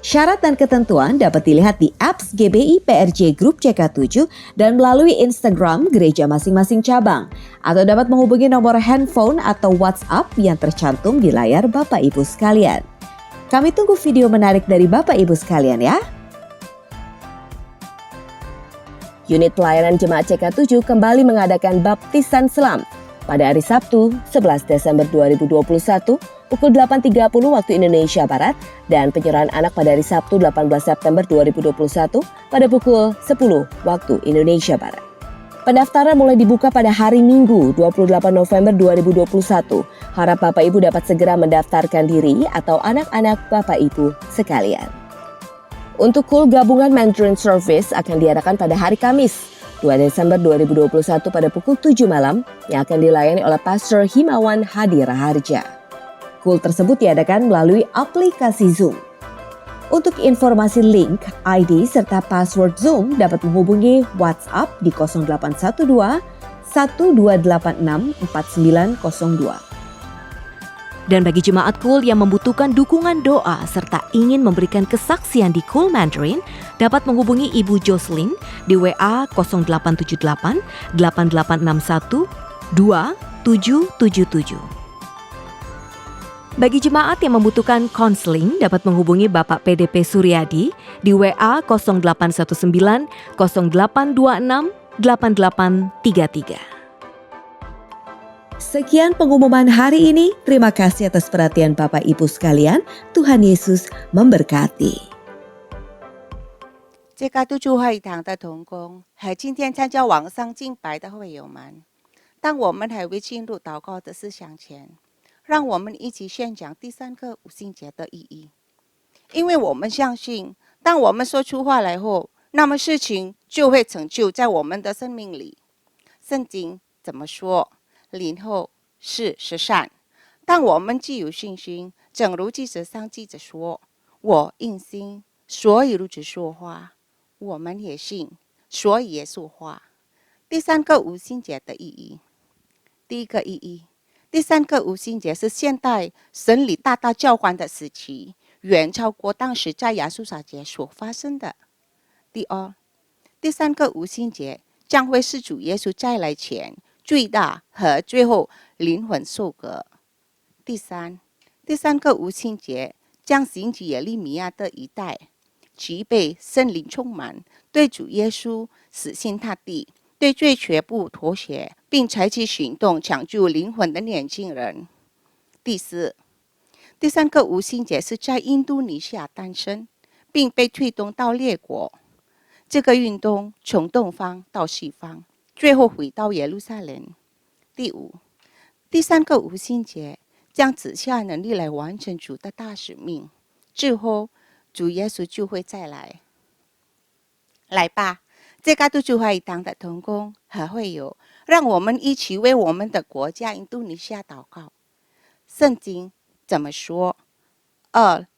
Syarat dan ketentuan dapat dilihat di apps GBI PRJ Group CK7 dan melalui Instagram gereja masing-masing cabang. Atau dapat menghubungi nomor handphone atau WhatsApp yang tercantum di layar Bapak Ibu sekalian. Kami tunggu video menarik dari Bapak Ibu sekalian ya. Unit pelayanan Jemaat CK7 kembali mengadakan baptisan selam pada hari Sabtu 11 Desember 2021 pukul 8.30 waktu Indonesia Barat dan penyerahan anak pada hari Sabtu 18 September 2021 pada pukul 10 waktu Indonesia Barat. Pendaftaran mulai dibuka pada hari Minggu 28 November 2021. Harap Bapak Ibu dapat segera mendaftarkan diri atau anak-anak Bapak Ibu sekalian. Untuk KUL Gabungan Mandarin Service akan diadakan pada hari Kamis 2 Desember 2021 pada pukul 7 malam yang akan dilayani oleh Pastor Himawan Hadi Raharja. KUL tersebut diadakan melalui aplikasi Zoom. Untuk informasi link, ID serta password Zoom dapat menghubungi WhatsApp di 0812 1286 4902. Dan bagi jemaat KUL yang membutuhkan dukungan doa serta ingin memberikan kesaksian di KUL Mandarin, dapat menghubungi Ibu Jocelyn di WA 0878 8861 2777. Bagi jemaat yang membutuhkan konseling, dapat menghubungi Bapak PDP Suryadi di WA 0819 0826 8833. Sekian pengumuman hari ini. Terima kasih atas perhatian Bapak Ibu sekalian. Tuhan Yesus memberkati. CK7会堂的同工和今天参加网上敬拜的会友们，当我们还未进入祷告的思想前，让我们一起宣讲第3个五旬节的意义。因为我们相信，当我们说出话来后，那么事情就会成就在我们的生命里。圣经怎么说？灵后是善。但我们既有信心，正如记者上记着说：“我因信，所以如此说话。”我们也信，所以也说话。第3个五旬节的意义，第一个意义，第3个五旬节是现代审理大教官的时期，远超过当时在亚述撒节所发生的。第二，第3个五旬节将会是主耶稣再来前最大和最后灵魂受割。第三，第3个五旬节将兴起耶利米亚的一代，其被圣灵充满，对主耶稣死心塌地，对罪绝不妥协，并采取行动抢救灵魂的年轻人。第四，第3个五旬节是在印度尼西亚诞生，并被推动到列国。这个运动从东方到西方，最后回到耶路撒冷。第五，第三个五旬节将赐下能力来完成主的大使命，之后主耶稣就会再来。来吧，这个都主会堂的同工和会友，让我们一起为我们的国家印度尼西亚祷告。圣经怎么说？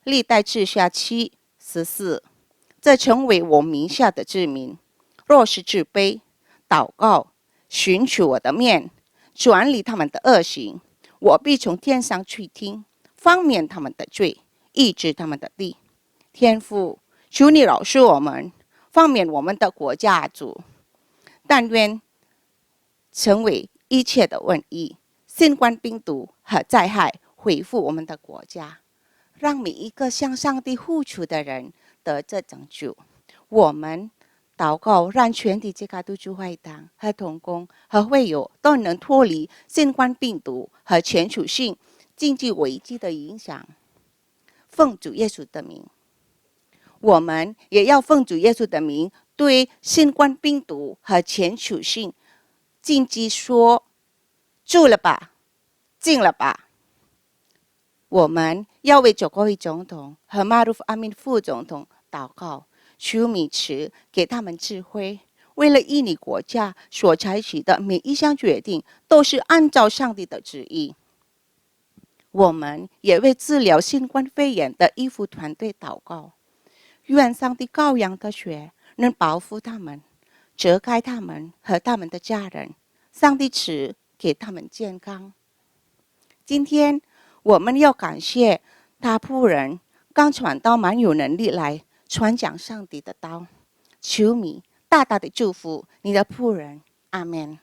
历代志下7:14，这成为我名下的子民，若是自卑，祷告，寻求我的面，转离他们的恶行，我必从天上去听，方免他们的罪，医治他们的地。天父，求你饶恕我们，方免我们的国家主。但愿成为一切的瘟疫、新冠病毒和灾害恢复我们的国家，让每一个向上帝付出的人得着拯救。我们祷告，让全体基督徒会堂和同工和会友都能脱离新冠病毒和全球性经济危机的影响。奉主耶稣的名，我们也要奉主耶稣的名，对新冠病毒和全球性经济说：住了吧，静了吧。我们要为佐科伊总统和马鲁夫阿敏副总统祷告，求米茨给他们智慧，为了印尼国家所采取的每一项决定都是按照上帝的旨意。我们也为治疗新冠肺炎的医护团队祷告，愿上帝羔羊的血能保护他们，遮盖他们和他们的家人，上帝赐给他们健康。今天我们要感谢他仆人刚传道蛮有能力来传讲上帝的道，求你大大的祝福你的仆人，阿们。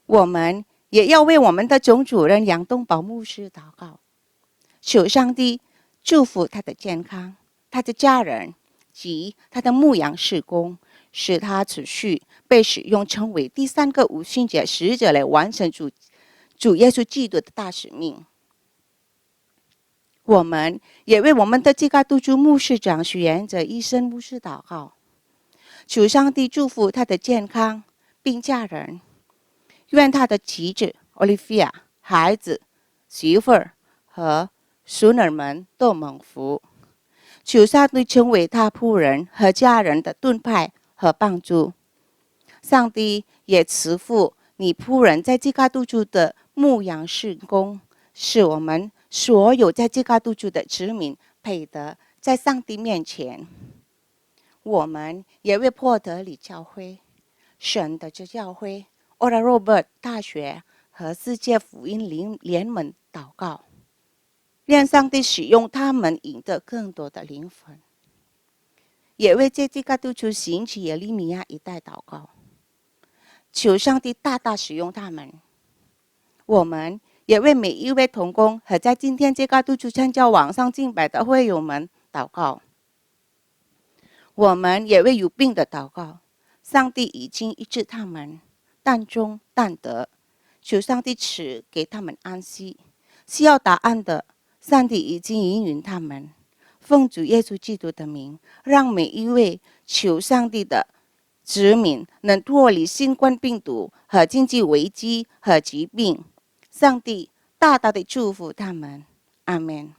我们也要为我们的总主任杨东宝牧师祷告，求上帝祝福他的健康，他的家人及他的牧养事工，使他持续被使用成为第三个五旬节使者来完成主耶稣基督的大使命。我们也为我们的基督徒牧师长许愿者医生牧师祷告，求上帝祝福他的健康并家人，愿他的妻子 Olivia、孩子、媳妇儿和孙儿们都蒙福。求上帝成为他仆人和家人的盾牌和帮助。上帝也赐福你仆人在基督徒的牧养事工，使我们所有在基督徒的子民配得在上帝面前。我们也为波德里教会、神的教会、Oral Roberts 大学和世界福音联盟祷告，愿上帝使用他们赢得更多的灵魂。也为这基督徒兴起耶利米亚一带祷告，求上帝大大使用他们。我们也为每一位同工和在今天基督徒参加网上敬拜的会友们祷告。我们也为有病的祷告，上帝已经医治他们，但中但得，求上帝赐给他们安息。需要答案的，上帝已经应允他们。奉主耶稣基督的名，让每一位求上帝的子民能脱离新冠病毒和经济危机和疾病。上帝大大的祝福他们，阿们。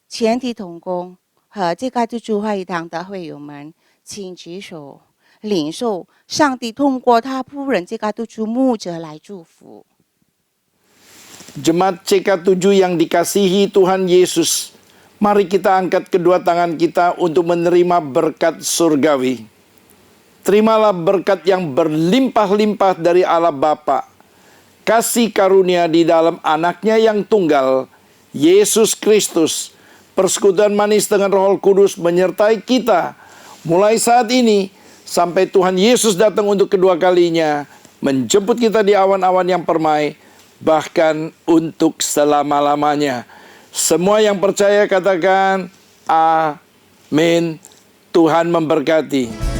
全体同工和基督徒会堂的会友们，请举手领受上帝通过他仆人基督徒牧者来祝福。Jemaat CK7 yang dikasihi Tuhan Yesus, mari kita angkat kedua tangan kita untuk menerima berkat surgawi. Terimalah berkat yang berlimpah-limpah dari Allah Bapa, kasih karunia di dalam anaknya yang tunggal, Yesus Kristus, persekutuan manis dengan Roh Kudus menyertai kita mulai saat ini sampai Tuhan Yesus datang untuk kedua kalinya, menjemput kita di awan-awan yang permai, bahkan untuk selama-lamanya. Semua yang percaya katakan amin. Tuhan memberkati.